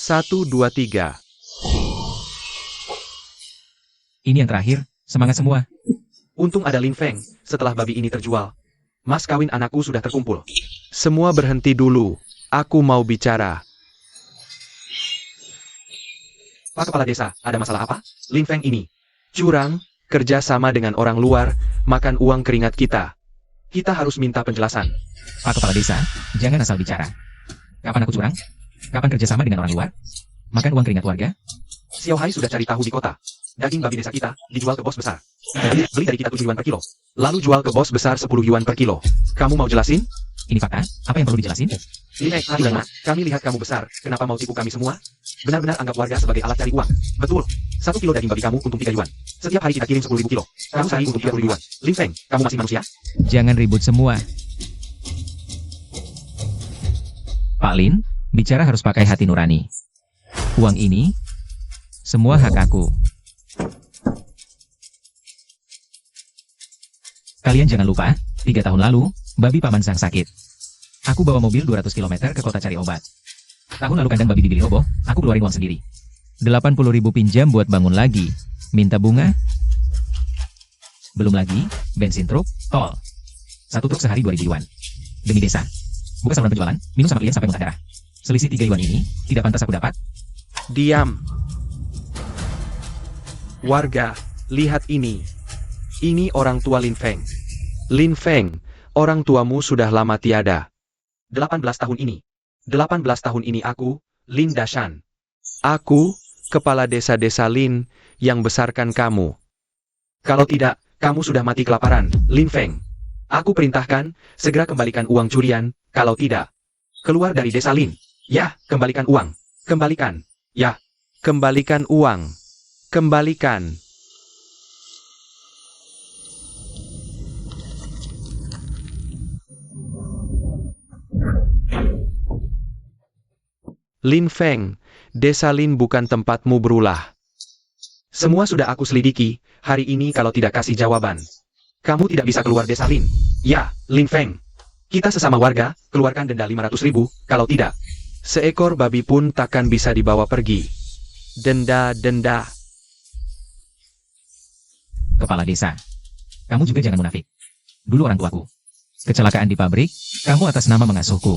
1, 2, 3. Ini yang terakhir, semangat semua. Untung ada Lin Feng, setelah babi ini terjual. Mas kawin anakku sudah terkumpul. Semua berhenti dulu. Aku mau bicara. Pak Kepala Desa, ada masalah apa? Lin Feng ini. Curang, kerja sama dengan orang luar, makan uang keringat kita. Kita harus minta penjelasan. Pak Kepala Desa, jangan asal bicara. Kapan aku curang? Kapan kerjasama dengan orang luar? Makan uang keringat warga? Xiao Hai sudah cari tahu di kota. Daging babi desa kita dijual ke bos besar. Beli dari kita 7 yuan per kilo. Lalu jual ke bos besar 10 yuan per kilo. Kamu mau jelasin? Ini fakta, apa yang perlu dijelasin? Linek, kami lihat kamu besar. Kenapa mau tipu kami semua? Benar-benar anggap warga sebagai alat cari uang. Betul. 1 kilo daging babi kamu untung 3 yuan. Setiap hari kita kirim 10.000 kilo. Kamu cari untung 30 yuan. Lin Feng, kamu masih manusia? Jangan ribut semua. Pak Lin, bicara harus pakai hati nurani. Uang ini, semua hak aku. Kalian jangan lupa, 3 tahun lalu, babi Paman Sang sakit. Aku bawa mobil 200 km ke kota cari obat. Tahun lalu kandang babi dibeli roboh, aku keluarin uang sendiri. 80.000 pinjam buat bangun lagi. Minta bunga. Belum lagi, bensin truk, tol. 1 truk sehari 2.000 yuan. Demi desa. Buka saluran penjualan, minum sama klien sampai muntah darah. Selisih 3 yuan ini, tidak pantas aku dapat. Diam. Warga, lihat ini. Ini orang tua Lin Feng. Lin Feng, orang tuamu sudah lama tiada. 18 tahun ini. 18 tahun ini aku, Lin Dashan. Aku, kepala desa-desa Lin, yang besarkan kamu. Kalau tidak, kamu sudah mati kelaparan, Lin Feng. Aku perintahkan, segera kembalikan uang curian, kalau tidak. Keluar dari desa Lin. Ya, kembalikan uang. Kembalikan. Ya. Kembalikan uang. Kembalikan. Lin Feng, desa Lin bukan tempatmu berulah. Semua sudah aku selidiki, hari ini kalau tidak kasih jawaban. Kamu tidak bisa keluar desa Lin. Ya, Lin Feng. Kita sesama warga, keluarkan denda 500.000, kalau tidak. Seekor babi pun takkan bisa dibawa pergi. Denda. Kepala desa, kamu juga jangan munafik. Dulu orang tuaku. Kecelakaan di pabrik, kamu atas nama mengasuhku.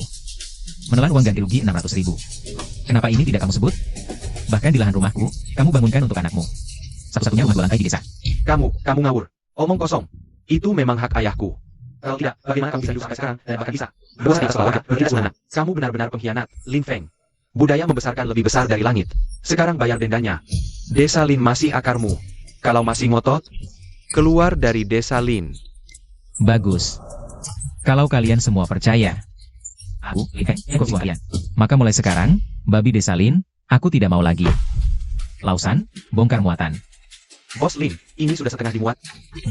Menelan uang ganti rugi 600.000. Kenapa ini tidak kamu sebut? Bahkan di lahan rumahku, kamu bangunkan untuk anakmu. Satu-satunya rumah 2 lantai di desa. Kamu ngawur. Omong kosong. Itu memang hak ayahku. Kalau tidak, bagaimana kamu bisa hidup sampai sekarang dan bahkan bisa? Bos di atas keluarga, tidak sunana. Kamu benar-benar pengkhianat, Lin Feng. Budaya membesarkan lebih besar dari langit. Sekarang bayar dendanya. Desa Lin masih akarmu. Kalau masih ngotot, keluar dari desa Lin. Bagus. Kalau kalian semua percaya, aku, ikut kalian. Maka mulai sekarang, babi desa Lin, aku tidak mau lagi. Lausan, bongkar muatan. Bos Lin, ini sudah setengah dimuat.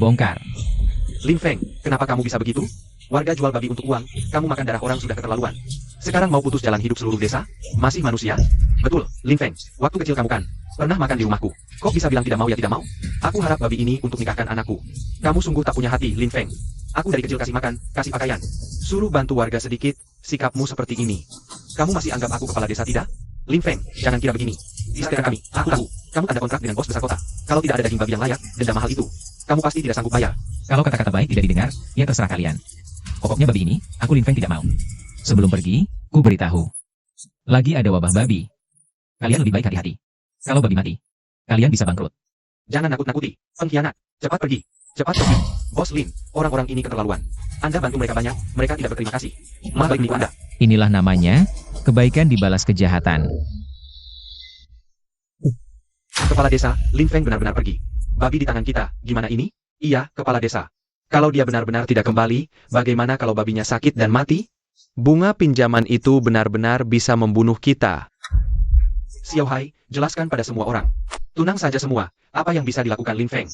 Bongkar. Lin Feng, kenapa kamu bisa begitu? Warga jual babi untuk uang, kamu makan darah orang sudah keterlaluan. Sekarang mau putus jalan hidup seluruh desa? Masih manusia? Betul, Lin Feng, waktu kecil kamu kan pernah makan di rumahku. Kok bisa bilang tidak mau ya tidak mau? Aku harap babi ini untuk nikahkan anakku. Kamu sungguh tak punya hati, Lin Feng. Aku dari kecil kasih makan, kasih pakaian. Suruh bantu warga sedikit, sikapmu seperti ini. Kamu masih anggap aku kepala desa tidak? Lin Feng, jangan kira begini. Istilah kami, aku tahu. Kamu tanda kontrak dengan bos besar kota. Kalau tidak ada daging babi yang layak, denda mahal itu, kamu pasti tidak sanggup bayar. Kalau kata-kata baik tidak didengar, ya terserah kalian. Pokoknya babi ini, aku Lin Feng tidak mau. Sebelum pergi, ku beritahu. Lagi ada wabah babi. Kalian lebih baik hati-hati. Kalau babi mati, kalian bisa bangkrut. Jangan nakut-nakuti, pengkhianat. Cepat pergi. Cepat pergi. Bos Lin, orang-orang ini keterlaluan. Anda bantu mereka banyak, mereka tidak berterima kasih. Malah baik menipu Anda. Inilah namanya, kebaikan dibalas kejahatan. Kepala desa, Lin Feng benar-benar pergi. Babi di tangan kita, gimana ini? Iya, kepala desa. Kalau dia benar-benar tidak kembali, bagaimana kalau babinya sakit dan mati? Bunga pinjaman itu benar-benar bisa membunuh kita. Xiao Hai, jelaskan pada semua orang. Tunang saja semua, apa yang bisa dilakukan Lin Feng?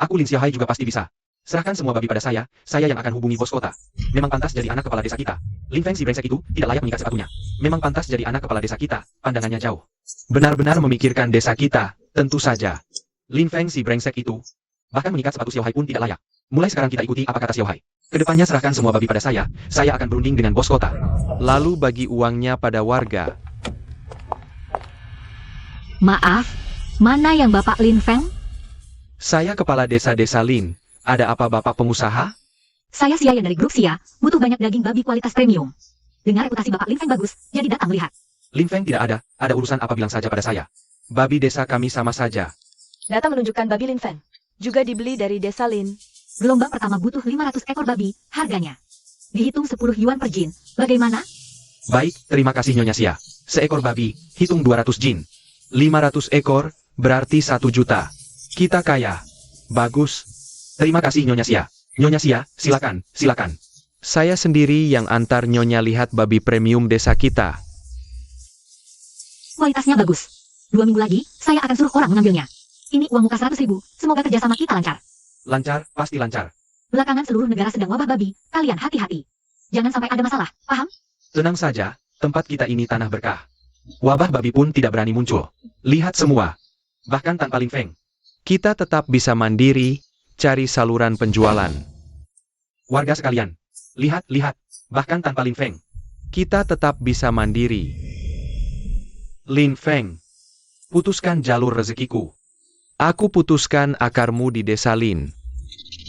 Aku Lin Xiao Hai juga pasti bisa. Serahkan semua babi pada saya yang akan hubungi bos kota. Memang pantas jadi anak kepala desa kita. Lin Feng si brengsek itu, tidak layak mengikat sepatunya. Memang pantas jadi anak kepala desa kita, pandangannya jauh. Benar-benar memikirkan desa kita, tentu saja. Lin Feng si brengsek itu, bahkan mengikat sepatu Xiao Hai pun tidak layak. Mulai sekarang kita ikuti apa kata Xiao Hai. Kedepannya serahkan semua babi pada saya akan berunding dengan bos kota. Lalu bagi uangnya pada warga. Maaf, mana yang Bapak Lin Feng? Saya kepala desa-desa Lin. Ada apa Bapak pengusaha? Saya Sia yang dari grup Sia, butuh banyak daging babi kualitas premium. Dengar reputasi Bapak Lin Feng bagus, jadi datang melihat. Lin Feng tidak ada urusan apa bilang saja pada saya. Babi desa kami sama saja. Data menunjukkan babi Lin Feng. Juga dibeli dari desa Lin. Gelombang pertama butuh 500 ekor babi, harganya. Dihitung 10 yuan per jin. Bagaimana? Baik, terima kasih Nyonya Sia. Seekor babi, hitung 200 jin. 500 ekor, berarti 1 juta. Kita kaya. Bagus. Terima kasih Nyonya Sia. Nyonya Sia, silakan. Saya sendiri yang antar Nyonya lihat babi premium desa kita. Kualitasnya bagus. 2 minggu lagi, saya akan suruh orang mengambilnya. Ini uang muka 100.000, semoga kerjasama kita lancar. Lancar, pasti lancar. Belakangan seluruh negara sedang wabah babi, kalian hati-hati. Jangan sampai ada masalah, paham? Tenang saja, tempat kita ini tanah berkah. Wabah babi pun tidak berani muncul. Lihat semua. Bahkan tanpa Lin Feng. Kita tetap bisa mandiri, cari saluran penjualan. Warga sekalian, lihat. Bahkan tanpa Lin Feng. Kita tetap bisa mandiri. Lin Feng, putuskan jalur rezekiku. Aku putuskan akarmu di desa Lin.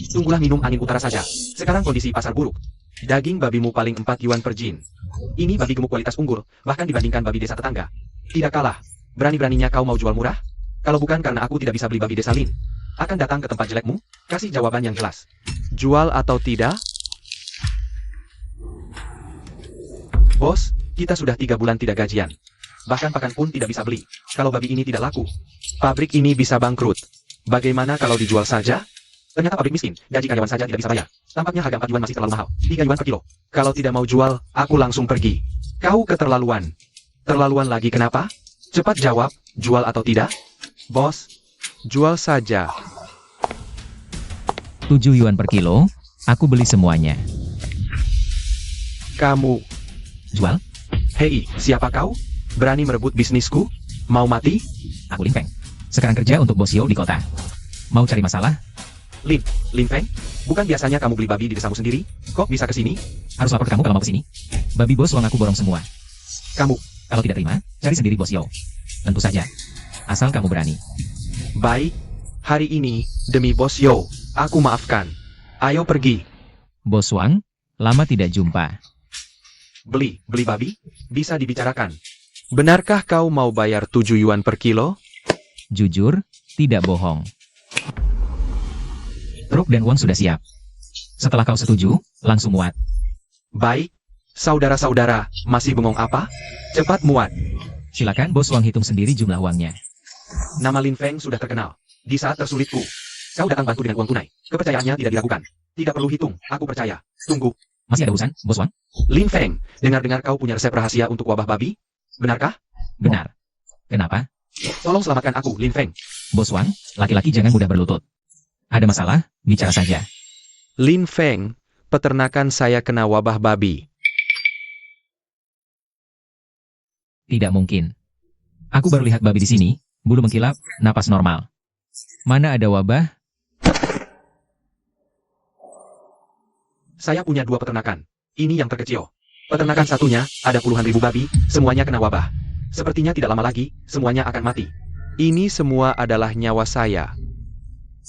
Tunggulah minum angin utara saja. Sekarang kondisi pasar buruk. Daging babimu paling 4 yuan per jin. Ini babi gemuk kualitas unggul, bahkan dibandingkan babi desa tetangga. Tidak kalah. Berani-beraninya kau mau jual murah? Kalau bukan karena aku tidak bisa beli babi desa Lin, akan datang ke tempat jelekmu? Kasih jawaban yang jelas. Jual atau tidak? Bos, kita sudah 3 bulan tidak gajian. Bahkan pakan pun tidak bisa beli. Kalau babi ini tidak laku, pabrik ini bisa bangkrut. Bagaimana kalau dijual saja? Ternyata pabrik miskin, gaji karyawan saja tidak bisa bayar. Tampaknya harga 4 yuan masih terlalu mahal. 3 yuan per kilo. Kalau tidak mau jual, aku langsung pergi. Kau keterlaluan. Terlaluan lagi kenapa? Cepat jawab, jual atau tidak? Bos, jual saja. 7 yuan per kilo, aku beli semuanya. Kamu. Jual? Hei, siapa kau? Berani merebut bisnisku? Mau mati? Aku Lin Feng. Sekarang kerja untuk Bos Yo di kota. Mau cari masalah? Lin Feng? Bukan biasanya kamu beli babi di desamu sendiri? Kok bisa ke sini? Harus lapor ke kamu kalau mau ke sini. Babi Bos Wang aku borong semua. Kamu. Kalau tidak terima, cari sendiri Bos Yo. Tentu saja. Asal kamu berani. Baik. Hari ini, demi Bos Yo, aku maafkan. Ayo pergi. Bos Wang, lama tidak jumpa. Beli babi? Bisa dibicarakan. Benarkah kau mau bayar 7 yuan per kilo? Jujur, tidak bohong. Truk dan uang sudah siap. Setelah kau setuju, langsung muat. Baik. Saudara-saudara, masih bengong apa? Cepat muat. Silakan Bos Wang hitung sendiri jumlah uangnya. Nama Lin Feng sudah terkenal. Di saat tersulitku, kau datang bantu dengan uang tunai. Kepercayaannya tidak diragukan. Tidak perlu hitung, aku percaya. Tunggu. Masih ada urusan, Bos Wang? Lin Feng, dengar-dengar kau punya resep rahasia untuk wabah babi? Benarkah? Benar. Kenapa? Tolong selamatkan aku, Lin Feng. Bos Wang, laki-laki jangan mudah berlutut. Ada masalah, bicara saja. Lin Feng, peternakan saya kena wabah babi. Tidak mungkin. Aku baru lihat babi di sini, bulu mengkilap, napas normal. Mana ada wabah? Saya punya 2 peternakan. Ini yang terkecil. Peternakan satunya, ada puluhan ribu babi, semuanya kena wabah. Sepertinya tidak lama lagi, semuanya akan mati. Ini semua adalah nyawa saya.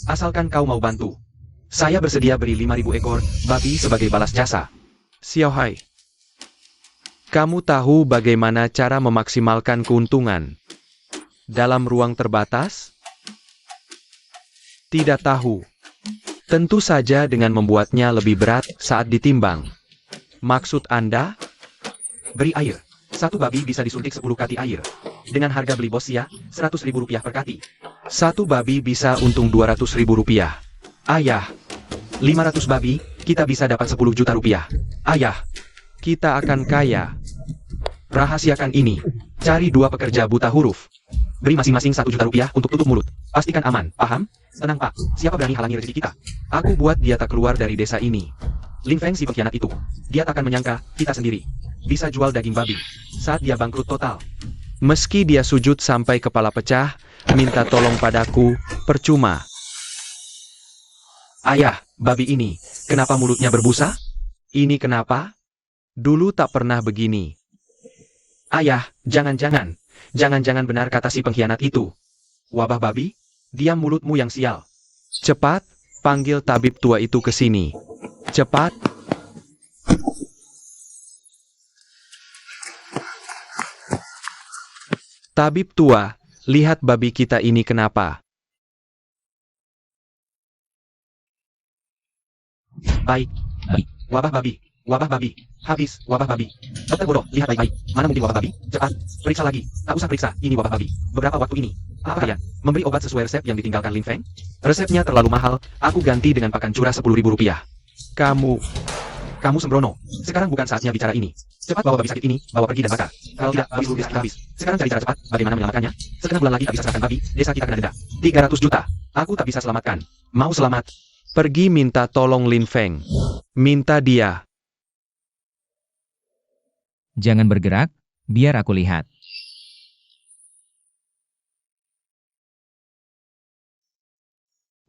Asalkan kau mau bantu. Saya bersedia beri 5.000 ekor babi sebagai balas jasa. Xiao Hai. Kamu tahu bagaimana cara memaksimalkan keuntungan dalam ruang terbatas? Tidak tahu. Tentu saja dengan membuatnya lebih berat saat ditimbang. Maksud Anda? Beri air. 1 babi bisa disuntik 10 kati air. Dengan harga beli Bos ya, Rp100.000 per kati. 1 babi bisa untung Rp200.000. Ayah. 500 babi, kita bisa dapat 10 juta rupiah. Ayah. Kita akan kaya. Rahasiakan ini. Cari 2 pekerja buta huruf. Beri masing-masing 1 juta rupiah untuk tutup mulut. Pastikan aman, paham? Tenang Pak, siapa berani halangi rezeki kita? Aku buat dia tak keluar dari desa ini. Lin Feng si pengkhianat itu. Dia takkan menyangka, kita sendiri bisa jual daging babi saat dia bangkrut total. Meski dia sujud sampai kepala pecah, minta tolong padaku, percuma. Ayah, babi ini, kenapa mulutnya berbusa? Ini kenapa? Dulu tak pernah begini. Ayah, jangan-jangan, jangan-jangan benar kata si pengkhianat itu. Wabah babi, diam mulutmu yang sial. Cepat, panggil tabib tua itu ke sini. Cepat. Tabib tua, lihat babi kita ini kenapa. Baik. Wabah babi. Wabah babi. Habis, wabah babi. Dokter bodoh, lihat baik-baik. Mana mungkin wabah babi? Cepat, periksa lagi. Tak usah periksa, ini wabah babi. Beberapa waktu ini. Apa kalian? Memberi obat sesuai resep yang ditinggalkan Lin Feng? Resepnya terlalu mahal, aku ganti dengan pakan curah 10.000 rupiah. Kamu sembrono. Sekarang bukan saatnya bicara ini. Cepat bawa babi sakit ini, bawa pergi dan bakar. Kalau tidak, babi seluruh desa kita habis. Sekarang cari cara cepat, bagaimana menyelamatkannya? Setengah bulan lagi tak bisa serahkan babi, desa kita kena denda. 300 juta. Aku tak bisa selamatkan. Mau selamat? Pergi minta tolong Lin Feng. Minta dia. Jangan bergerak, biar aku lihat.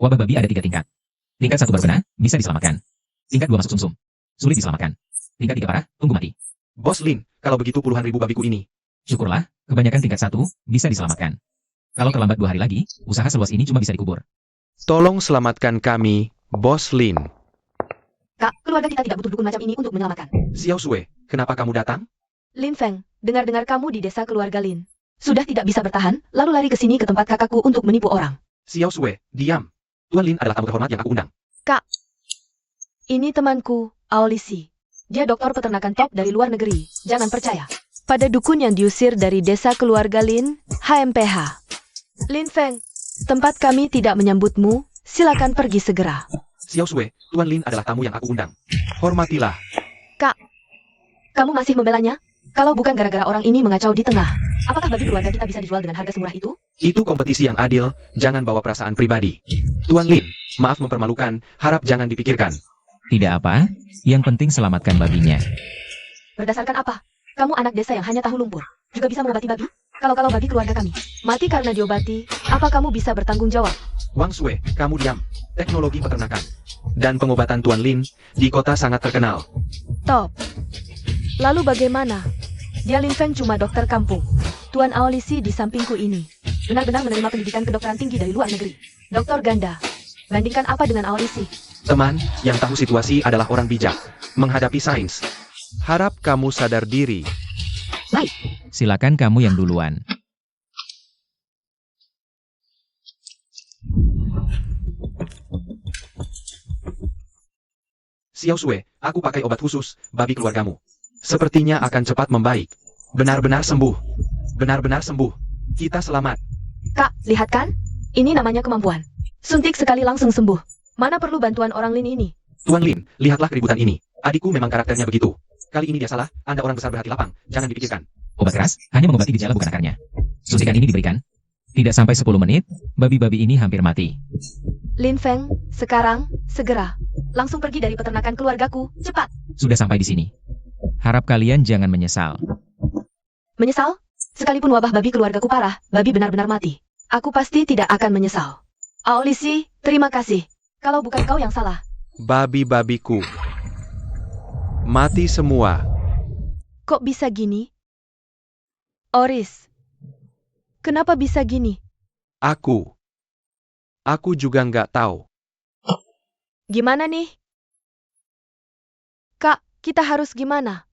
Wabah babi ada 3 tingkat. Tingkat 1 baru kena, bisa diselamatkan. Tingkat 2 masuk sumsum. Sulit diselamatkan. Tingkat 3 parah, tunggu mati. Bos Lin, kalau begitu puluhan ribu babiku ini. Syukurlah, kebanyakan tingkat 1, bisa diselamatkan. Kalau terlambat 2 hari lagi, usaha seluas ini cuma bisa dikubur. Tolong selamatkan kami, Bos Lin. Kak, keluarga kita tidak butuh dukun macam ini untuk menyelamatkan. Xiao Sue, kenapa kamu datang? Lin Feng, dengar-dengar kamu di desa keluarga Lin. Sudah tidak bisa bertahan, lalu lari ke sini ke tempat kakakku untuk menipu orang. Xiao Sue, diam. Tuan Lin adalah tamu terhormat yang aku undang. Kak, ini temanku, Aolisi. Dia dokter peternakan top dari luar negeri. Jangan percaya pada dukun yang diusir dari desa keluarga Lin, HMPH. Lin Feng, tempat kami tidak menyambutmu, silakan pergi segera. Xiao Sue, Tuan Lin adalah tamu yang aku undang. Hormatilah. Kak, kamu masih membelanya? Kalau bukan gara-gara orang ini mengacau di tengah, apakah babi keluarga kita bisa dijual dengan harga semurah itu? Itu kompetisi yang adil, jangan bawa perasaan pribadi. Tuan Lin, maaf mempermalukan, harap jangan dipikirkan. Tidak apa, yang penting selamatkan babinya. Berdasarkan apa? Kamu anak desa yang hanya tahu lumpur, juga bisa mengobati babi? Kalau babi keluarga kami mati karena diobati, apa kamu bisa bertanggung jawab? Wang Sue, kamu diam. Teknologi peternakan dan pengobatan Tuan Lin di kota sangat terkenal. Top. Lalu bagaimana? Dia Lin Feng cuma dokter kampung. Tuan Aolisi di sampingku ini benar-benar menerima pendidikan kedokteran tinggi dari luar negeri. Dokter ganda. Bandingkan apa dengan Aolisi? Teman, yang tahu situasi adalah orang bijak. Menghadapi sains. Harap kamu sadar diri. Baik, Silakan kamu yang duluan. Xiao Sue, aku pakai obat khusus, babi keluargamu. Sepertinya akan cepat membaik. Benar-benar sembuh. Benar-benar sembuh. Kita selamat. Kak, lihat kan? Ini namanya kemampuan. Suntik sekali langsung sembuh. Mana perlu bantuan orang Lin ini? Tuan Lin, lihatlah keributan ini. Adikku memang karakternya begitu. Kali ini dia salah, Anda orang besar berhati lapang. Jangan dipikirkan. Obat keras, hanya mengobati gejala bukan akarnya. Suntikan ini diberikan. Tidak sampai 10 menit, babi-babi ini hampir mati. Lin Feng, sekarang, segera. Langsung pergi dari peternakan keluargaku, cepat. Sudah sampai di sini. Harap kalian jangan menyesal. Menyesal? Sekalipun wabah babi keluargaku parah, babi benar-benar mati. Aku pasti tidak akan menyesal. Aolisi, terima kasih. Kalau bukan kau yang salah. Babi-babiku. Mati semua. Kok bisa gini? Oris. Kenapa bisa gini? Aku juga nggak tahu. Gimana nih? Kak, kita harus gimana?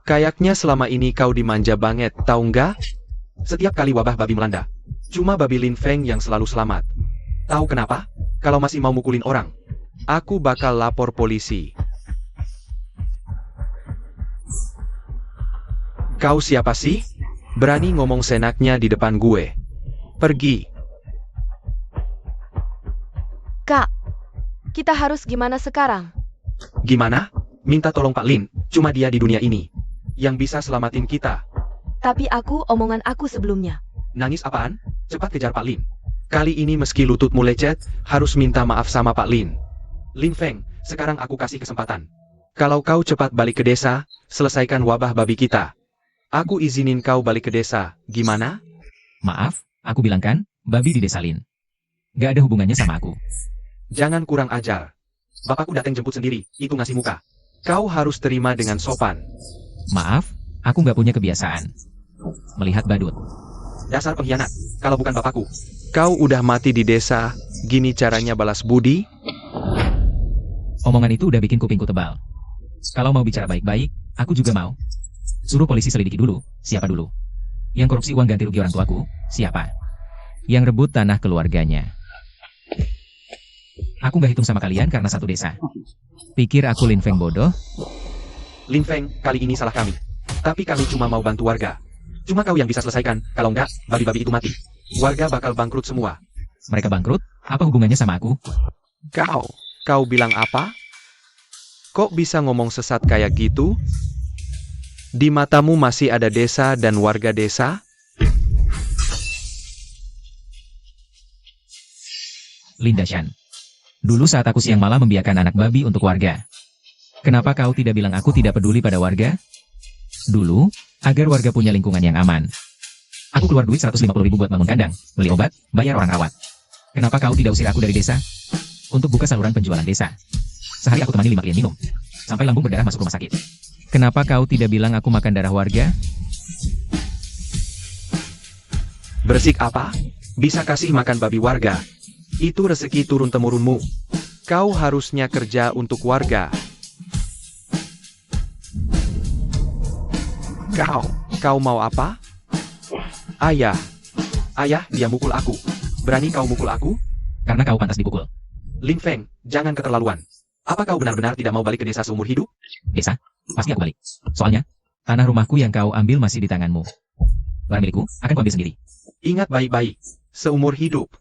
Kayaknya selama ini kau dimanja banget, tahu nggak? Setiap kali wabah babi melanda, cuma babi Lin Feng yang selalu selamat. Tahu kenapa? Kalau masih mau mukulin orang, aku bakal lapor polisi. Kau siapa sih? Berani ngomong senaknya di depan gue. Pergi. Kak, kita harus gimana sekarang? Gimana? Minta tolong Pak Lin, cuma dia di dunia ini yang bisa selamatin kita. Tapi omongan aku sebelumnya. Nangis apaan? Cepat kejar Pak Lin. Kali ini meski lututmu lecet, harus minta maaf sama Pak Lin. Lin Feng, sekarang aku kasih kesempatan. Kalau kau cepat balik ke desa, selesaikan wabah babi kita. Aku izinin kau balik ke desa, gimana? Maaf, aku bilang kan, babi di desa Lin. Gak ada hubungannya sama aku. Jangan kurang ajar. Bapakku datang jemput sendiri, itu ngasih muka. Kau harus terima dengan sopan. Maaf, aku nggak punya kebiasaan melihat badut. Dasar pengkhianat. Kalau bukan bapakku. Kau udah mati di desa, gini caranya balas budi? Omongan itu udah bikin kupingku tebal. Kalau mau bicara baik-baik, aku juga mau. Suruh polisi selidiki dulu, siapa dulu. Yang korupsi uang ganti rugi orang tuaku, siapa? Yang rebut tanah keluarganya. Aku nggak hitung sama kalian karena satu desa. Pikir aku Lin Feng bodoh? Lin Feng, kali ini salah kami. Tapi kami cuma mau bantu warga. Cuma kau yang bisa selesaikan, kalau enggak, babi-babi itu mati. Warga bakal bangkrut semua. Mereka bangkrut? Apa hubungannya sama aku? Kau bilang apa? Kok bisa ngomong sesat kayak gitu? Di matamu masih ada desa dan warga desa? Linda Shan. Dulu saat aku siang malam membiarkan anak babi untuk warga. Kenapa kau tidak bilang aku tidak peduli pada warga? Dulu, agar warga punya lingkungan yang aman. Aku keluar duit 150.000 buat bangun kandang, beli obat, bayar orang rawat. Kenapa kau tidak usir aku dari desa? Untuk buka saluran penjualan desa. Sehari aku temani 5 klien minum. Sampai lambung berdarah masuk rumah sakit. Kenapa kau tidak bilang aku makan darah warga? Bersik apa? Bisa kasih makan babi warga. Itu rezeki turun-temurunmu. Kau harusnya kerja untuk warga. Kau mau apa? Ayah, Ayah, dia mukul aku. Berani kau mukul aku? Karena kau pantas dipukul. Lin Feng, jangan keterlaluan. Apa kau benar-benar tidak mau balik ke desa seumur hidup? Desa? Pasti aku balik. Soalnya, tanah rumahku yang kau ambil masih di tanganmu. Barang milikku, akan kuambil sendiri. Ingat baik-baik. Seumur hidup.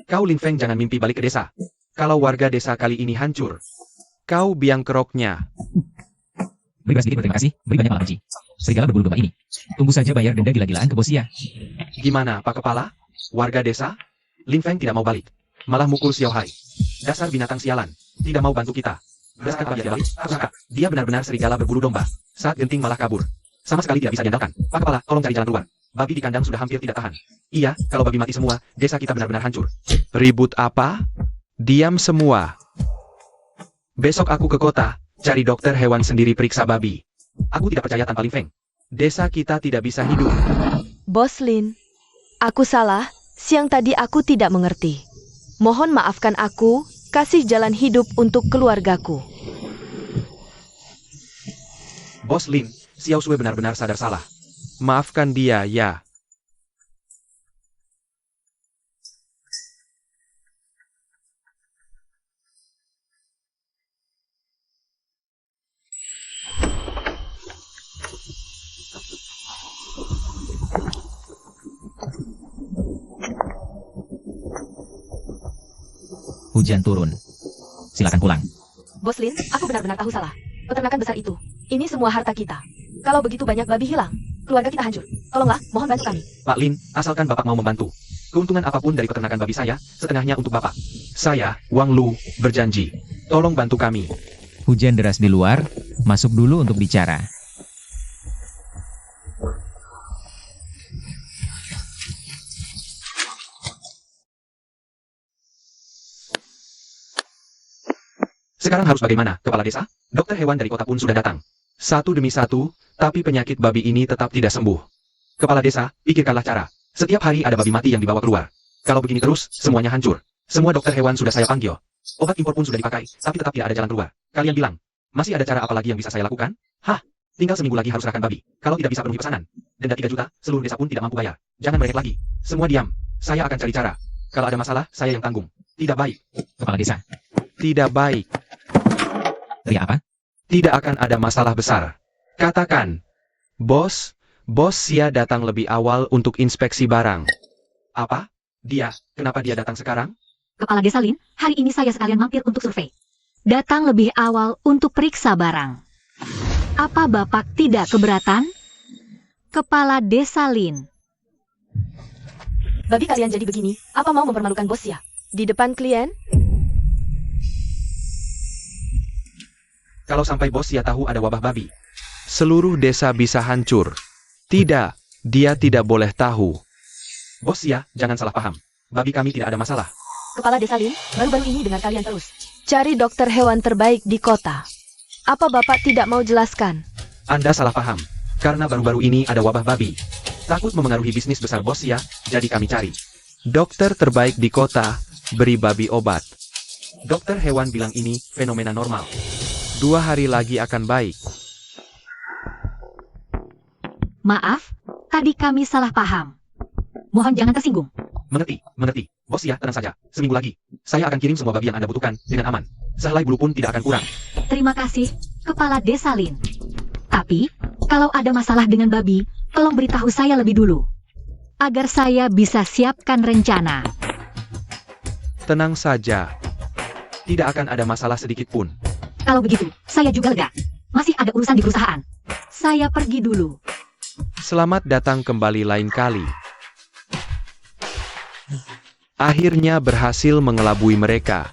Kau Lin Feng jangan mimpi balik ke desa. Kalau warga desa kali ini hancur. kau biang keroknya. Beri beras sedikit berterima kasih, beri banyak malah benci. Serigala berbulu domba ini. Tunggu saja bayar denda gila-gilaan ke bos ya. Gimana, Pak Kepala? Warga desa? Lin Feng tidak mau balik. Malah mukul Xiao Hai. Dasar binatang sialan. Tidak mau bantu kita. Berdasarkan dia balik, aku suka. Dia benar-benar serigala berbulu domba. Saat genting malah kabur. Sama sekali tidak bisa diandalkan. Pak Kepala, tolong cari jalan keluar. Babi di kandang sudah hampir tidak tahan. Iya, kalau babi mati semua, desa kita benar-benar hancur. Ribut apa? Diam semua. Besok aku ke kota, cari dokter hewan sendiri periksa babi. Aku tidak percaya tanpa Lin Feng. Desa kita tidak bisa hidup. Bos Lin, aku salah, siang tadi aku tidak mengerti. Mohon maafkan aku, kasih jalan hidup untuk keluargaku. Bos Lin, Xiao Sui benar-benar sadar salah. Maafkan dia, ya. Hujan turun. Silakan pulang. Bos Lin, aku benar-benar tahu salah. Peternakan besar itu, ini semua harta kita. Kalau begitu banyak babi hilang, keluarga kita hancur. Tolonglah, mohon bantu kami. Pak Lin, asalkan Bapak mau membantu. Keuntungan apapun dari peternakan babi saya, setengahnya untuk Bapak. Saya, Wang Lu, berjanji. Tolong bantu kami. Hujan deras di luar, masuk dulu untuk bicara. Sekarang harus bagaimana, Kepala Desa? Dokter hewan dari kota pun sudah datang. Satu demi satu, tapi penyakit babi ini tetap tidak sembuh. Kepala Desa, pikirkanlah cara. Setiap hari ada babi mati yang dibawa keluar. Kalau begini terus, semuanya hancur. Semua dokter hewan sudah saya panggil. Obat impor pun sudah dipakai, tapi tetap tidak ada jalan keluar. Kalian bilang, masih ada cara apa lagi yang bisa saya lakukan? Hah? Tinggal seminggu lagi harus serahkan babi. Kalau tidak bisa penuhi pesanan, denda 3 juta, seluruh desa pun tidak mampu bayar. Jangan mereka lagi. Semua diam. Saya akan cari cara. Kalau ada masalah, saya yang tanggung. Tidak baik. Kepala desa. Tidak baik. Teriak apa? Tidak akan ada masalah besar. Katakan, Bos Sia datang lebih awal untuk inspeksi barang. apa? Dia, kenapa dia datang sekarang? Kepala Desa Lin, hari ini saya sekalian mampir untuk survei. Datang lebih awal untuk periksa barang. Apa Bapak tidak keberatan? Kepala Desa Lin. Babi kalian jadi begini, apa mau mempermalukan bos ya? Di depan klien? Kalau sampai bos Sia tahu ada wabah babi, Seluruh desa bisa hancur. Tidak, dia tidak boleh tahu. bos Sia, jangan salah paham. Babi kami tidak ada masalah. Kepala Desa Lin, baru-baru ini dengar kalian terus. Cari dokter hewan terbaik di kota. Apa Bapak tidak mau jelaskan? Anda salah paham. Karena baru-baru ini ada wabah babi. Takut memengaruhi bisnis besar bos ya, jadi kami cari Dokter terbaik di kota, beri babi obat. dokter hewan bilang ini fenomena normal. 2 hari lagi akan baik. Maaf, tadi kami salah paham. Mohon jangan tersinggung. Mengerti. Bos ya, tenang saja. Seminggu lagi, saya akan kirim semua babi yang Anda butuhkan dengan aman. Sehelai bulu pun tidak akan kurang. Terima kasih, Kepala Desa Lin. Tapi, kalau ada masalah dengan babi, tolong beritahu saya lebih dulu. Agar saya bisa siapkan rencana. Tenang saja. Tidak akan ada masalah sedikit pun. Kalau begitu, saya juga lega. Masih ada urusan di perusahaan. Saya pergi dulu. Selamat datang kembali lain kali. Akhirnya berhasil mengelabui mereka.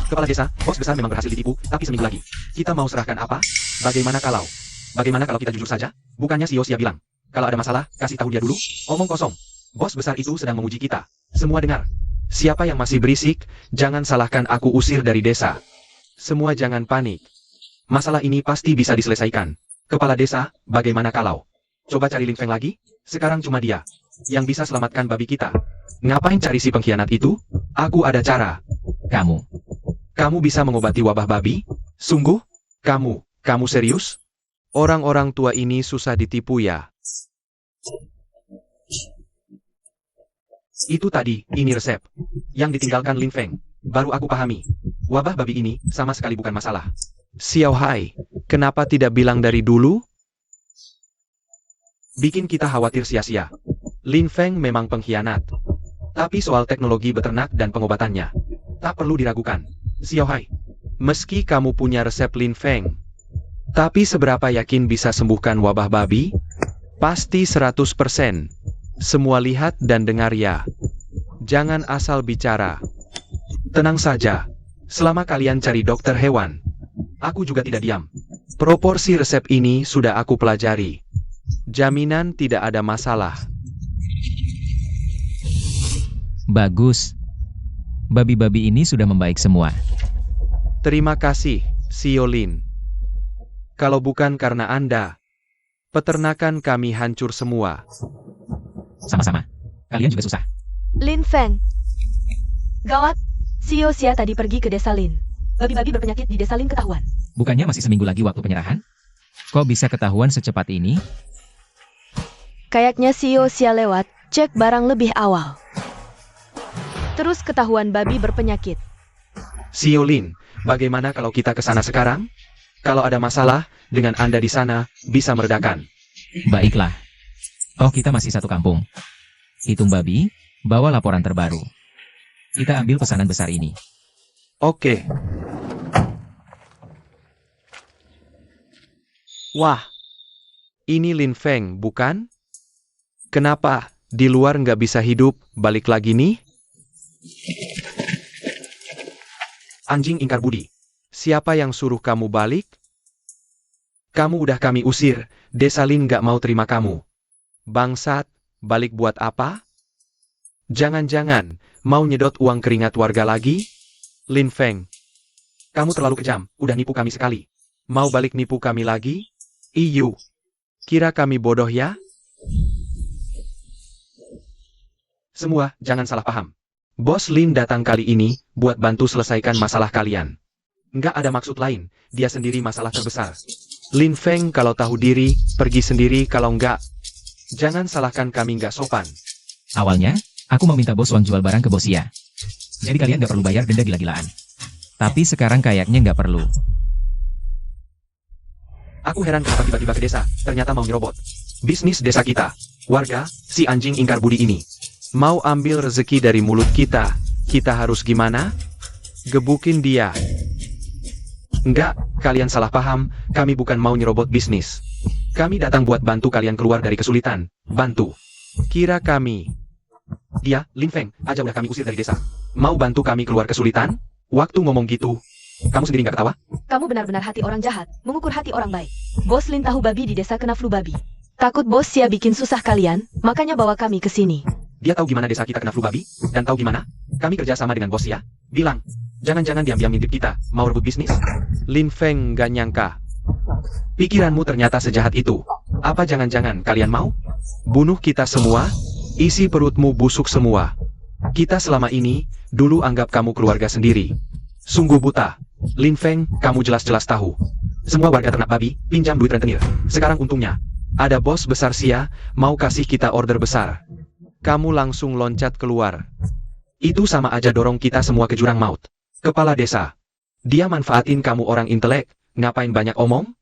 Kepala desa, bos besar memang berhasil ditipu, tapi seminggu lagi. Kita mau serahkan apa? Bagaimana kalau kita jujur saja? Bukannya si Yosia bilang, kalau ada masalah, kasih tahu dia dulu. Omong kosong. Bos besar itu sedang menguji kita. Semua dengar. Siapa yang masih berisik, jangan salahkan aku usir dari desa. Semua jangan panik. Masalah ini pasti bisa diselesaikan. Kepala desa, bagaimana kalau? Coba cari Lin Feng lagi? Sekarang cuma dia yang bisa selamatkan babi kita. Ngapain cari si pengkhianat itu? Aku ada cara. Kamu bisa mengobati wabah babi? Sungguh? Kamu serius? Orang-orang tua ini susah ditipu ya. Itu tadi, ini resep. Yang ditinggalkan Lin Feng. Baru aku pahami. Wabah babi ini sama sekali bukan masalah. Xiao Hai, kenapa tidak bilang dari dulu? Bikin kita khawatir sia-sia. Lin Feng memang pengkhianat. Tapi soal teknologi beternak dan pengobatannya, tak perlu diragukan. Xiao Hai, Meski kamu punya resep Lin Feng, tapi seberapa yakin bisa sembuhkan wabah babi? Pasti 100%. Semua lihat dan dengar ya. Jangan asal bicara. tenang saja. Selama kalian cari dokter hewan, aku juga tidak diam. Proporsi resep ini sudah aku pelajari. Jaminan tidak ada masalah. Bagus. Babi-babi ini sudah membaik semua. Terima kasih, Xiolin. Kalau bukan karena Anda, peternakan kami hancur semua. Sama-sama. Kalian juga susah. Lin Feng. Gawat, si Yosia tadi pergi ke desa Lin. Babi-babi berpenyakit di desa Lin ketahuan. Bukannya masih seminggu lagi waktu penyerahan? Kok bisa ketahuan secepat ini? Kayaknya si Yosia lewat, cek barang lebih awal. Terus ketahuan babi berpenyakit. Xiolin, bagaimana kalau kita ke sana sekarang? Kalau ada masalah, dengan Anda di sana, bisa meredakan. Baiklah. Oh, kita masih satu kampung. Hitung babi, bawa laporan terbaru. Kita ambil pesanan besar ini. Oke. Wah, ini Lin Feng, bukan? Kenapa di luar nggak bisa hidup, balik lagi nih? Anjing ingkar budi. Siapa yang suruh kamu balik? Kamu udah kami usir, desa Lin nggak mau terima kamu. Bangsat, balik buat apa? Jangan-jangan, mau nyedot uang keringat warga lagi? Lin Feng, Kamu terlalu kejam, udah nipu kami sekali. mau balik nipu kami lagi? Iyu, kira kami bodoh ya? Semua, jangan salah paham. Bos Lin datang kali ini, buat bantu selesaikan masalah kalian. Nggak ada maksud lain, dia sendiri masalah terbesar. Lin Feng kalau tahu diri, pergi sendiri kalau enggak. Jangan salahkan kami nggak sopan. Awalnya, aku mau minta bos uang jual barang ke bos ya. Jadi kalian nggak perlu bayar denda gila-gilaan. Tapi sekarang kayaknya nggak perlu. Aku heran kenapa tiba-tiba ke desa, ternyata mau nyerobot bisnis desa kita. Warga, si anjing ingkar budi ini. Mau ambil rezeki dari mulut kita, kita harus gimana? Gebukin dia. Enggak, kalian salah paham, kami bukan mau nyerobot bisnis. Kami datang buat bantu kalian keluar dari kesulitan. Bantu. Kira kami. Dia, Lin Feng, aja udah kami usir dari desa. Mau bantu kami keluar kesulitan? Waktu ngomong gitu, kamu sendiri nggak ketawa? Kamu benar-benar hati orang jahat, mengukur hati orang baik. Bos Lin tahu babi di desa kena flu babi. Takut bos Sia bikin susah kalian, makanya bawa kami ke sini. Dia tahu gimana desa kita kena flu babi, dan tahu gimana? Kami kerja sama dengan bos ya. Bilang, Jangan-jangan diam-diam ngintip kita, mau rebut bisnis? Lin Feng gak nyangka. Pikiranmu ternyata sejahat itu. Apa jangan-jangan kalian mau Bunuh kita semua? Isi perutmu busuk semua. Kita selama ini, dulu anggap kamu keluarga sendiri. Sungguh buta. Lin Feng, kamu jelas-jelas tahu. Semua warga ternak babi, pinjam duit rentenir. Sekarang untungnya, ada bos besar Sia, mau kasih kita order besar. Kamu langsung loncat keluar. Itu sama aja dorong kita semua ke jurang maut. Kepala desa. Dia manfaatin kamu orang intelek, ngapain banyak omong?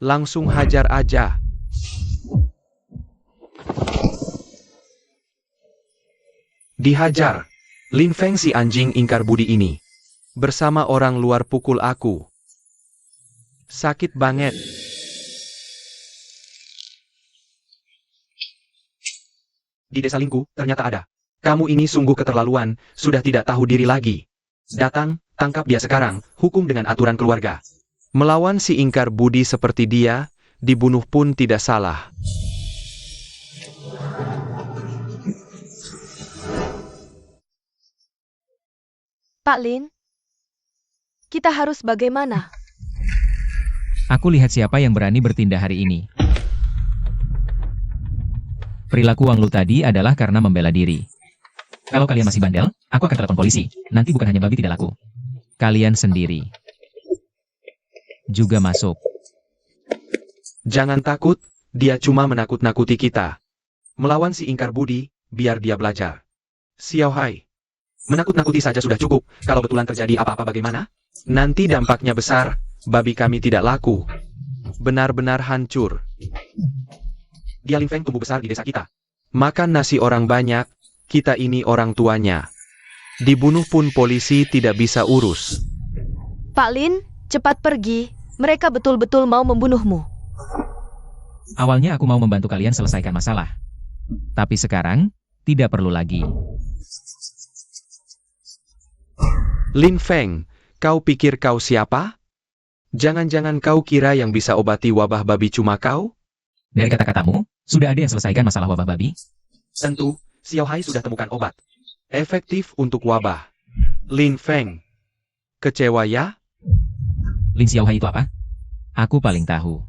Langsung hajar aja. Dihajar. Lin Feng si anjing ingkar budi ini. Bersama orang luar pukul aku. Sakit banget. Di desa Lingku, ternyata ada. Kamu ini sungguh keterlaluan, sudah tidak tahu diri lagi. Datang, tangkap dia sekarang, hukum dengan aturan keluarga. Melawan si ingkar budi seperti dia, dibunuh pun tidak salah. Pak Lin, kita harus bagaimana? Aku lihat siapa yang berani bertindak hari ini. Perilaku Wang Lu tadi adalah karena membela diri. Kalau kalian masih bandel, aku akan telepon polisi. Nanti bukan hanya babi tidak laku. Kalian sendiri juga masuk. Jangan takut, dia cuma menakut-nakuti kita. Melawan si ingkar budi, biar dia belajar. Xiao Hai. Menakut-nakuti saja sudah cukup, kalau betulan terjadi apa-apa bagaimana? Nanti dampaknya besar, babi kami tidak laku. Benar-benar hancur. Dia Lin Feng tumbuh besar di desa kita. Makan nasi orang banyak, kita ini orang tuanya. Dibunuh pun polisi tidak bisa urus. Pak Lin, cepat pergi. Mereka betul-betul mau membunuhmu. Awalnya aku mau membantu kalian selesaikan masalah. Tapi sekarang, tidak perlu lagi. Lin Feng, kau pikir kau siapa? Jangan-jangan kau kira yang bisa obati wabah babi cuma kau? Dari kata-katamu, sudah ada yang selesaikan masalah wabah babi? Tentu, Xiao Hai sudah temukan obat. Efektif untuk wabah. Lin Feng. Kecewa ya? Lin Xiao Hai itu apa? Aku paling tahu.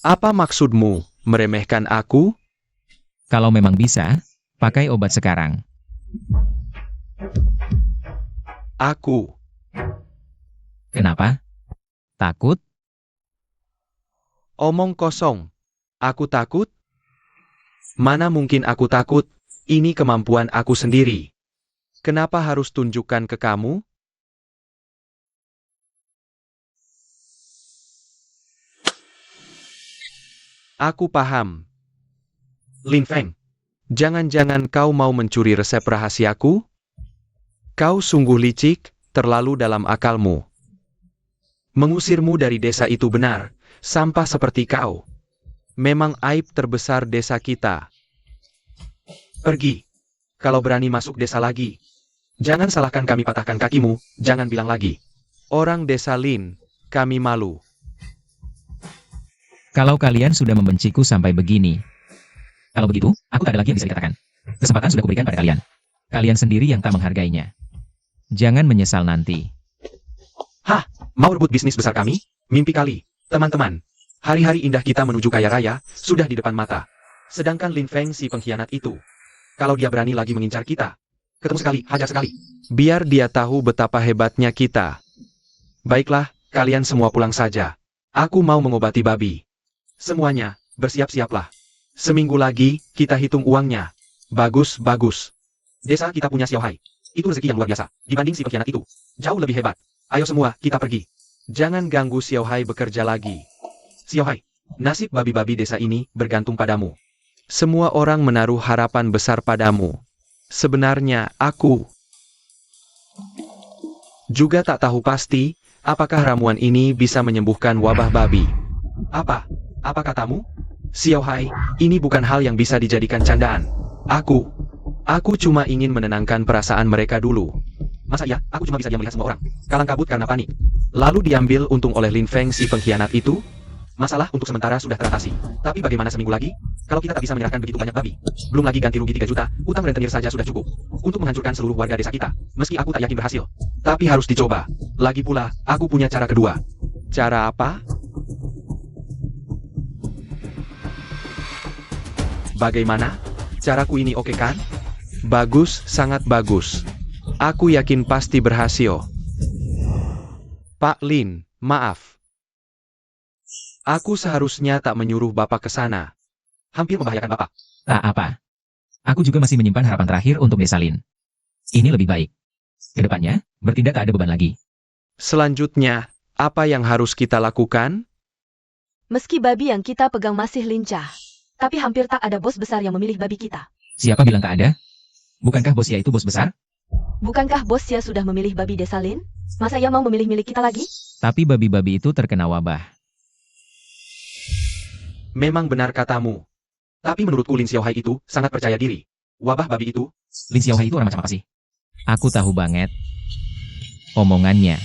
Apa maksudmu, meremehkan aku? Kalau memang bisa, pakai obat sekarang. Aku. Kenapa? Takut? Omong kosong. Aku takut? Mana mungkin aku takut, ini kemampuan aku sendiri. Kenapa harus tunjukkan ke kamu? Aku paham. Lin Feng, Jangan-jangan kau mau mencuri resep rahasiaku? Kau sungguh licik, terlalu dalam akalmu. mengusirmu dari desa itu benar, sampah seperti kau. Memang aib terbesar desa kita. Pergi. Kalau berani masuk desa lagi. Jangan salahkan kami patahkan kakimu, jangan bilang lagi. Orang desa Lin, kami malu. Kalau kalian sudah membenciku sampai begini. Kalau begitu, aku tak ada lagi yang bisa dikatakan. Kesempatan sudah kuberikan pada kalian. Kalian sendiri yang tak menghargainya. Jangan menyesal nanti. Hah, mau rebut bisnis besar kami? Mimpi kali. Teman-teman, hari-hari indah kita menuju kaya raya, sudah di depan mata. Sedangkan Lin Feng si pengkhianat itu. Kalau dia berani lagi mengincar kita. Ketemu sekali, hajar sekali. Biar dia tahu betapa hebatnya kita. Baiklah, kalian semua pulang saja. Aku mau mengobati babi. Semuanya, bersiap-siaplah. Seminggu lagi, kita hitung uangnya. Bagus, bagus. Desa kita punya Xiao Hai. Itu rezeki yang luar biasa, dibanding si pengkhianat itu. Jauh lebih hebat. Ayo semua, kita pergi. Jangan ganggu Xiao Hai bekerja lagi. Xiao Hai, nasib babi-babi desa ini bergantung padamu. Semua orang menaruh harapan besar padamu. Sebenarnya, aku juga tak tahu pasti, apakah ramuan ini bisa menyembuhkan wabah babi. Apa? Apa katamu? Xiao Hai, ini bukan hal yang bisa dijadikan candaan. Aku cuma ingin menenangkan perasaan mereka dulu. Masa ya, aku cuma bisa diam melihat semua orang kalang kabut karena panik. Lalu diambil untung oleh Lin Feng si pengkhianat itu? Masalah untuk sementara sudah teratasi. Tapi bagaimana seminggu lagi? Kalau kita tak bisa menyerahkan begitu banyak babi, belum lagi ganti rugi 3 juta, utang rentenir saja sudah cukup untuk menghancurkan seluruh warga desa kita. Meski aku tak yakin berhasil. Tapi harus dicoba. Lagi pula, aku punya cara kedua. Cara apa? Bagaimana? Caraku ini oke kan? Bagus, sangat bagus. Aku yakin pasti berhasil. Pak Lin, maaf. Aku seharusnya tak menyuruh Bapak ke sana. Hampir membahayakan Bapak. Tak apa. Aku juga masih menyimpan harapan terakhir untuk Desa Lin. Ini lebih baik. Kedepannya, bertindak tak ada beban lagi. Selanjutnya, apa yang harus kita lakukan? Meski babi yang kita pegang masih lincah, tapi hampir tak ada bos besar yang memilih babi kita. Siapa bilang tak ada? Bukankah bos Sia itu bos besar? Bukankah bos Sia sudah memilih babi Desa Lin? Masa ia mau memilih milik kita lagi? Tapi babi-babi itu terkena wabah. Memang benar katamu. Tapi menurutku Lin Xiaohai itu sangat percaya diri. Wabah babi itu, Lin Xiaohai itu orang macam apa sih? Aku tahu banget. Omongannya.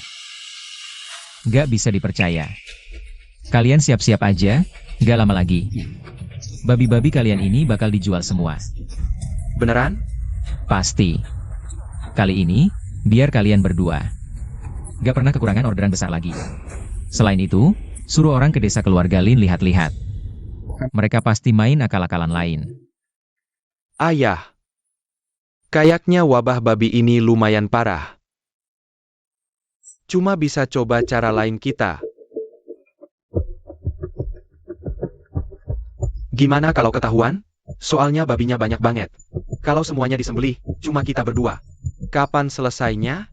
Gak bisa dipercaya. Kalian siap-siap aja, gak lama lagi. Babi-babi kalian ini bakal dijual semua. beneran? Pasti. Kali ini, biar kalian berdua. Gak pernah kekurangan orderan besar lagi. Selain itu, suruh orang ke desa keluarga Lin lihat-lihat. Mereka pasti main akal-akalan lain. Ayah. Kayaknya wabah babi ini lumayan parah. Cuma bisa coba cara lain kita. Gimana kalau ketahuan? Soalnya babinya banyak banget. Kalau semuanya disembelih, cuma kita berdua. Kapan selesainya?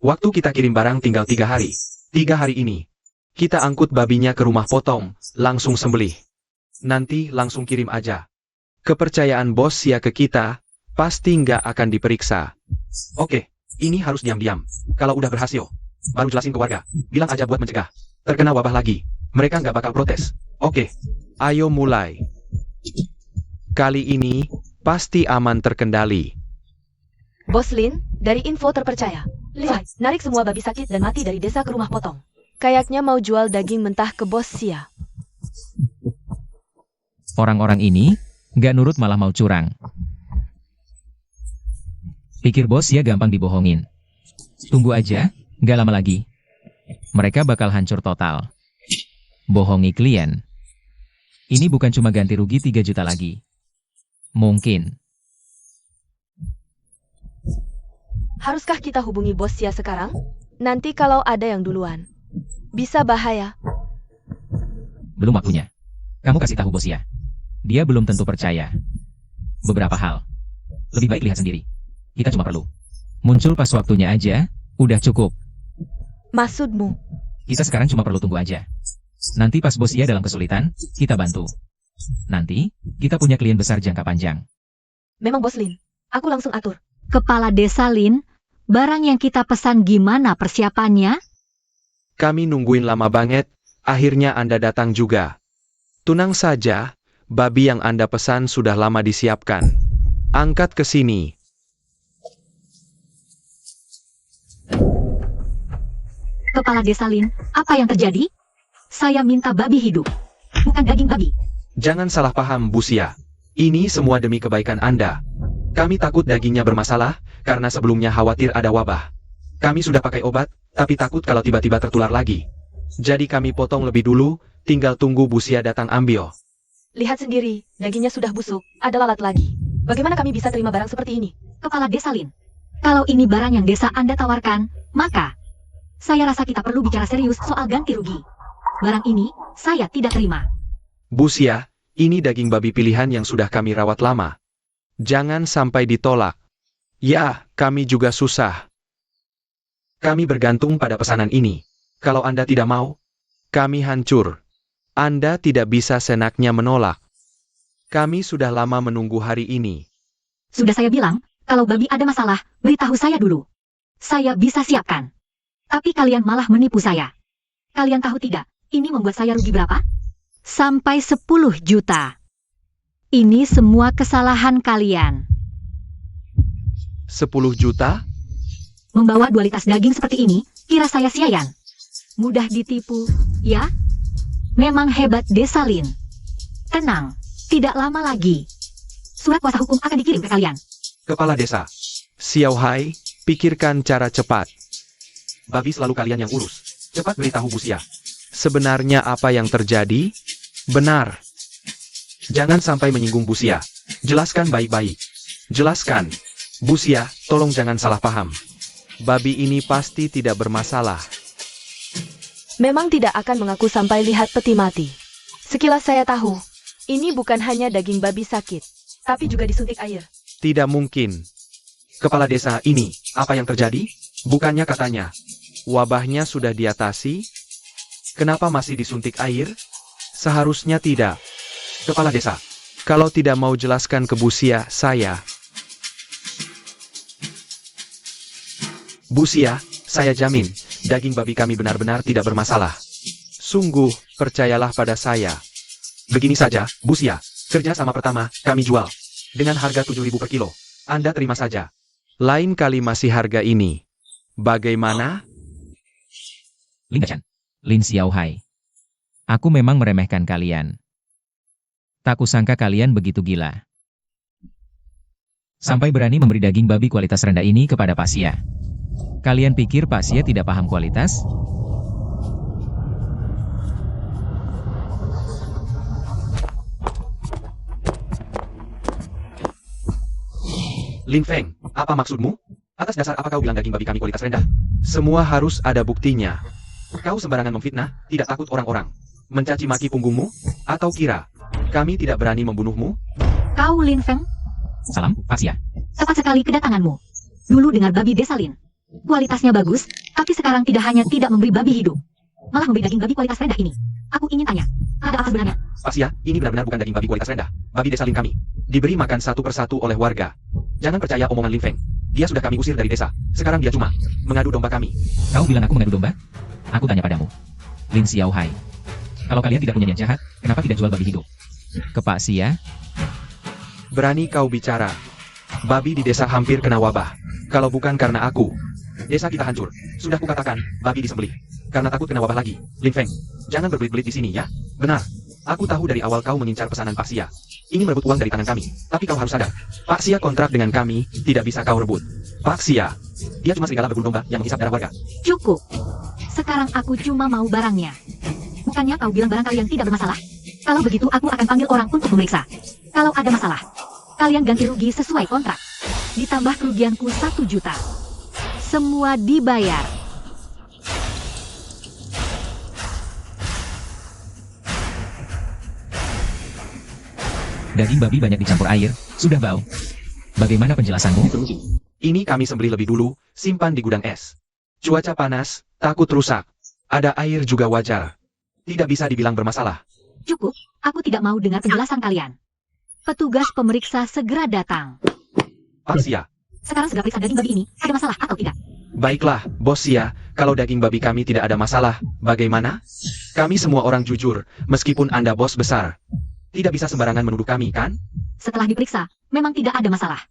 Waktu kita kirim barang tinggal 3 hari. 3 hari ini. Kita angkut babinya ke rumah potong, langsung sembelih. Nanti langsung kirim aja. Kepercayaan bos Sia ke kita, pasti nggak akan diperiksa. Oke, ini harus diam-diam. Kalau udah berhasil, baru jelasin ke warga. Bilang aja buat mencegah. Terkena wabah lagi. Mereka nggak bakal protes. Oke, Ayo mulai. Kali ini, pasti aman terkendali. Bos Lin, dari info terpercaya. Lihat, narik semua babi sakit dan mati dari desa ke rumah potong. Kayaknya mau jual daging mentah ke bos Sia. Orang-orang ini, gak nurut malah mau curang. Pikir bos ya gampang dibohongin. Tunggu aja, gak lama lagi. Mereka bakal hancur total. Bohongi klien. Ini bukan cuma ganti rugi 3 juta lagi. Mungkin. Haruskah kita hubungi bos Sia sekarang? Nanti kalau ada yang duluan. Bisa bahaya. Belum waktunya. Kamu kasih tahu bos ya. Dia belum tentu percaya. Beberapa hal. Lebih baik lihat sendiri. Kita cuma perlu muncul pas waktunya aja, udah cukup. Maksudmu? Kita sekarang cuma perlu tunggu aja. Nanti pas bos ya dalam kesulitan, kita bantu. Nanti, kita punya klien besar jangka panjang. Memang bos Lin. Aku langsung atur. Kepala Desa Lin, barang yang kita pesan gimana persiapannya? Kami nungguin lama banget, akhirnya Anda datang juga. Tunang saja, babi yang Anda pesan sudah lama disiapkan. Angkat ke sini. Kepala Desa Lin, apa yang terjadi? Saya minta babi hidup, bukan daging babi. jangan salah paham Bu Sia. Ini semua demi kebaikan Anda. Kami takut dagingnya bermasalah, karena sebelumnya khawatir ada wabah. Kami sudah pakai obat, tapi takut kalau tiba-tiba tertular lagi. Jadi kami potong lebih dulu, tinggal tunggu Bu Sia datang ambil. Lihat sendiri, dagingnya sudah busuk, ada lalat lagi. Bagaimana kami bisa terima barang seperti ini? Kepala Desa Lin, kalau ini barang yang desa Anda tawarkan, maka saya rasa kita perlu bicara serius soal ganti rugi. Barang ini, saya tidak terima. Bu Sia, ini daging babi pilihan yang sudah kami rawat lama. Jangan sampai ditolak. Ya, kami juga susah. Kami bergantung pada pesanan ini. Kalau Anda tidak mau, Kami hancur. Anda tidak bisa senaknya menolak. Kami sudah lama menunggu hari ini. Sudah saya bilang, kalau babi ada masalah, beritahu saya dulu. Saya bisa siapkan. Tapi kalian malah menipu saya. Kalian tahu tidak, ini membuat saya rugi berapa? Sampai 10 juta. Ini semua kesalahan kalian. 10 juta? Membawa dualitas daging seperti ini, kira saya siayan. Mudah ditipu, ya? Memang hebat Desa Lin. Tenang, tidak lama lagi. surat kuasa hukum akan dikirim ke kalian. Kepala desa. Xiao Hai, pikirkan cara cepat. Babi selalu kalian yang urus. Cepat beritahu Busia. Sebenarnya apa yang terjadi? Benar. Jangan sampai menyinggung Busia. Jelaskan baik-baik. Jelaskan. Busia, tolong jangan salah paham. Babi ini pasti tidak bermasalah. Memang tidak akan mengaku sampai lihat peti mati. Sekilas saya tahu, ini bukan hanya daging babi sakit, tapi juga disuntik air. Tidak mungkin. Kepala desa ini, apa yang terjadi? Bukannya katanya. Wabahnya sudah diatasi? Kenapa masih disuntik air? Seharusnya tidak. Kepala desa. Kalau tidak mau jelaskan ke Busia, saya. Busia, saya jamin, daging babi kami benar-benar tidak bermasalah. Sungguh, percayalah pada saya. Begini saja, Busia, kerja sama pertama, kami jual. Dengan harga 7.000 per kilo. Anda terima saja. Lain kali masih harga ini. Bagaimana? Lin Chan. Lin Xiao Hai. Aku memang meremehkan kalian. Tak kusangka kalian begitu gila. Sampai berani memberi daging babi kualitas rendah ini kepada Pak Xia. Kalian pikir Pak Xia tidak paham kualitas? Lin Feng, apa maksudmu? Atas dasar apa kau bilang daging babi kami kualitas rendah? Semua harus ada buktinya. Kau sembarangan memfitnah, tidak takut orang-orang mencaci maki punggungmu? Atau kira kami tidak berani membunuhmu? Kau Lin Feng, Salam, Pak Xia. tepat sekali kedatanganmu. Dulu dengar babi desa Lin. Kualitasnya bagus, tapi sekarang tidak hanya tidak memberi babi hidup, malah memberi daging babi kualitas rendah ini. Aku ingin tanya, ada apa sebenarnya? Pak Xia, ini benar-benar bukan daging babi kualitas rendah. Babi desa Lin kami diberi makan satu persatu oleh warga. Jangan percaya omongan Lin Feng. Dia sudah kami usir dari desa. Sekarang dia cuma mengadu domba kami. Kau bilang aku mengadu domba? Aku tanya padamu. Lin Xiao Hai. Kalau kalian tidak punya niat jahat, kenapa tidak jual babi hidup? Ke Pak Xia? Berani kau bicara. Babi di desa hampir kena wabah. Kalau bukan karena aku, desa kita hancur. Sudah kukatakan, babi disembelih. Karena takut kena wabah lagi. Lin Feng, jangan berbelit-belit di sini ya. Benar. Aku tahu dari awal kau mengincar pesanan Pak Xia. Ingin merebut uang dari tangan kami. Tapi kau harus sadar, Pak Xia kontrak dengan kami, tidak bisa kau rebut. Pak Xia, dia cuma serigala berbulu domba yang menghisap darah warga. Cukup. Sekarang aku cuma mau barangnya. Bukannya kau bilang barang kalian tidak bermasalah? Kalau begitu aku akan panggil orang untuk memeriksa. Kalau ada masalah, kalian ganti rugi sesuai kontrak. Ditambah kerugianku 1 juta. Semua dibayar. Daging babi banyak dicampur air, sudah bau. Bagaimana penjelasanmu? Ini kami sembelih lebih dulu, simpan di gudang es. Cuaca panas, takut rusak. Ada air juga wajar. Tidak bisa dibilang bermasalah. Cukup, aku tidak mau dengar penjelasan kalian. Petugas pemeriksa segera datang. Pak Xia, Sekarang segera periksa daging babi ini, ada masalah atau tidak? baiklah, Bos Xia, kalau daging babi kami tidak ada masalah, bagaimana? Kami semua orang jujur, meskipun Anda bos besar. Tidak bisa sembarangan menuduh kami, kan? Setelah diperiksa, memang tidak ada masalah.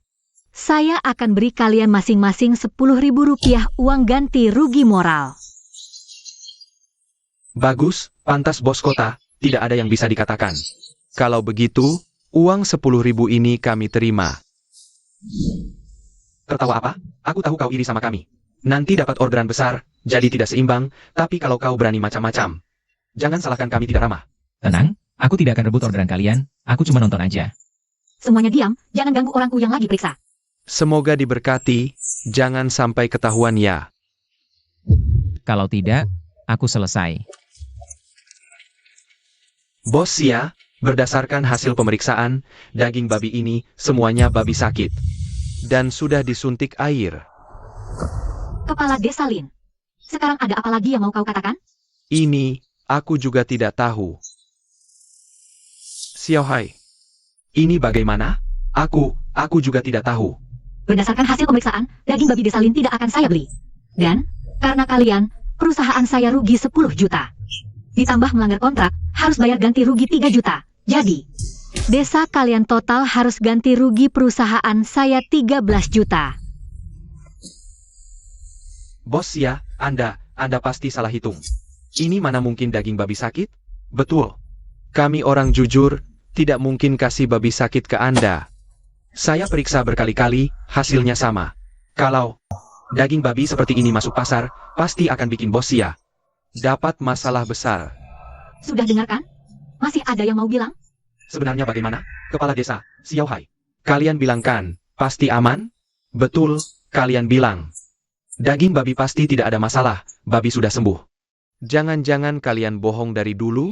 Saya akan beri kalian masing-masing 10.000 rupiah uang ganti rugi moral. Bagus, pantas bos kota, tidak ada yang bisa dikatakan. Kalau begitu, uang 10.000 ini kami terima. Tertawa apa? Aku tahu kau iri sama kami. Nanti dapat orderan besar, jadi tidak seimbang, tapi kalau kau berani macam-macam, jangan salahkan kami tidak ramah. Tenang, aku tidak akan rebut orderan kalian, aku cuma nonton aja. Semuanya diam, jangan ganggu orangku yang lagi periksa. Semoga diberkati, jangan sampai ketahuan ya. Kalau tidak, aku selesai. Bos Xia, berdasarkan hasil pemeriksaan, daging babi ini semuanya babi sakit. Dan sudah disuntik air. Kepala Desa Lin. Sekarang ada apa lagi yang mau kau katakan? Ini, aku juga tidak tahu. Xiao Hai, Ini bagaimana? Aku juga tidak tahu. Berdasarkan hasil pemeriksaan, daging babi Desa Lin tidak akan saya beli. Dan, karena kalian, perusahaan saya rugi 10 juta. Ditambah melanggar kontrak, harus bayar ganti rugi 3 juta. Jadi, desa kalian total harus ganti rugi perusahaan saya 13 juta. Bos Xia, Anda pasti salah hitung. Ini mana mungkin daging babi sakit? Betul. kami orang jujur, tidak mungkin kasih babi sakit ke Anda. Saya periksa berkali-kali, hasilnya sama. Kalau daging babi seperti ini masuk pasar, pasti akan bikin bos Xia dapat masalah besar. Sudah dengar kan? Masih ada yang mau bilang? Sebenarnya bagaimana, Kepala Desa, Xiao Hai? Kalian bilang kan, pasti aman? Betul, kalian bilang. Daging babi pasti tidak ada masalah, babi sudah sembuh. Jangan-jangan kalian bohong dari dulu?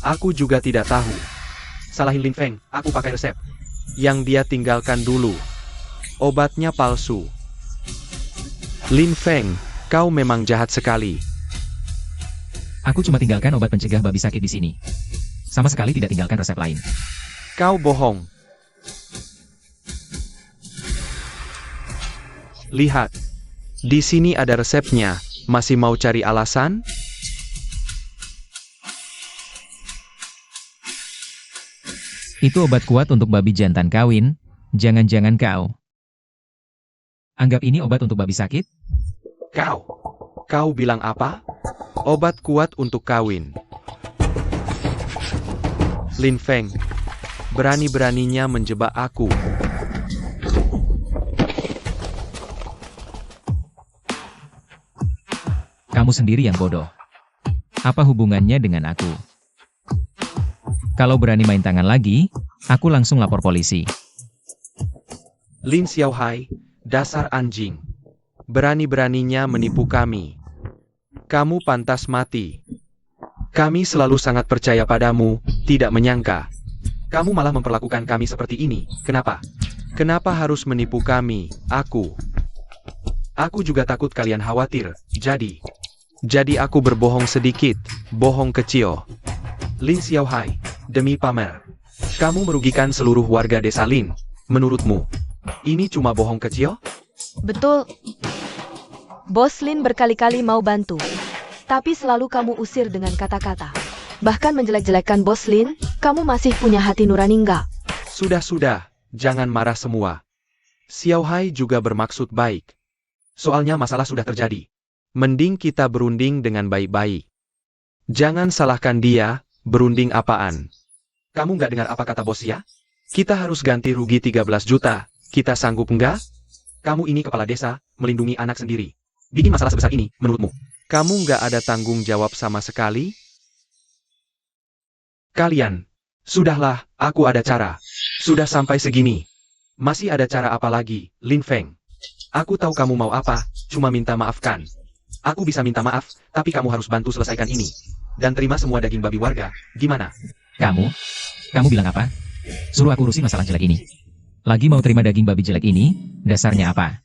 Aku juga tidak tahu. Salahin Lin Feng, aku pakai resep. Yang dia tinggalkan dulu. Obatnya palsu. Lin Feng, kau memang jahat sekali. Aku cuma tinggalkan obat pencegah babi sakit di sini. Sama sekali tidak tinggalkan resep lain. Kau bohong. Lihat. Di sini ada resepnya. Masih mau cari alasan? Itu obat kuat untuk babi jantan kawin. Jangan-jangan kau anggap ini obat untuk babi sakit? Kau bilang apa? Obat kuat untuk kawin. Lin Feng, berani-beraninya menjebak aku. Kamu sendiri yang bodoh. Apa hubungannya dengan aku? Kalau berani main tangan lagi, aku langsung lapor polisi. Lin Xiao Hai, dasar anjing. Berani-beraninya menipu kami. Kamu pantas mati. Kami selalu sangat percaya padamu, tidak menyangka. Kamu malah memperlakukan kami seperti ini. Kenapa? Kenapa harus menipu kami, aku? Aku juga takut kalian khawatir, jadi aku berbohong sedikit, bohong kecil. Lin Xiao Hai, demi pamer. Kamu merugikan seluruh warga desa Lin. Menurutmu, ini cuma bohong kecil? Betul. Bos Lin berkali-kali mau bantu. Tapi selalu kamu usir dengan kata-kata. Bahkan menjelek-jelekkan Bos Lin, kamu masih punya hati nurani enggak? Sudah, jangan marah semua. Xiao Hai juga bermaksud baik. Soalnya masalah sudah terjadi. Mending kita berunding dengan baik-baik. Jangan salahkan dia, berunding apaan? Kamu nggak dengar apa kata bos ya? Kita harus ganti rugi 13 juta. Kita sanggup nggak? Kamu ini kepala desa, melindungi anak sendiri. Bikin masalah sebesar ini, menurutmu? Kamu nggak ada tanggung jawab sama sekali? Kalian, sudahlah, aku ada cara. Sudah sampai segini. Masih ada cara apa lagi, Lin Feng? Aku tahu kamu mau apa, cuma minta maafkan. Aku bisa minta maaf, tapi kamu harus bantu selesaikan ini. Dan terima semua daging babi warga, gimana? Kamu bilang apa? Suruh aku urusi masalah jelek ini. Lagi mau terima daging babi jelek ini, dasarnya apa?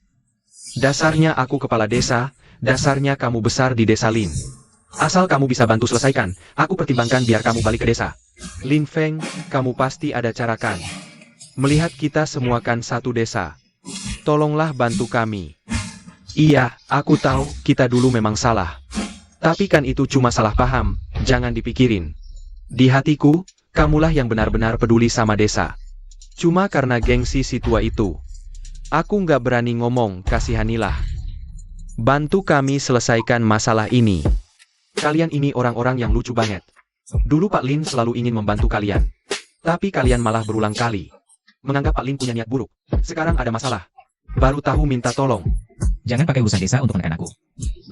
Dasarnya aku kepala desa, dasarnya kamu besar di desa Lin. Asal kamu bisa bantu selesaikan, aku pertimbangkan biar kamu balik ke desa. Lin Feng, kamu pasti ada cara kan? Melihat kita semua kan satu desa. Tolonglah bantu kami. Iya, aku tahu, kita dulu memang salah. Tapi kan itu cuma salah paham, jangan dipikirin. Di hatiku, kamulah yang benar-benar peduli sama desa. Cuma karena gengsi si tua itu. Aku nggak berani ngomong, kasihanilah. Bantu kami selesaikan masalah ini. Kalian ini orang-orang yang lucu banget. Dulu Pak Lin selalu ingin membantu kalian. Tapi kalian malah berulang kali menganggap Pak Lin punya niat buruk. Sekarang ada masalah. Baru tahu minta tolong. Jangan pakai urusan desa untuk menekan aku.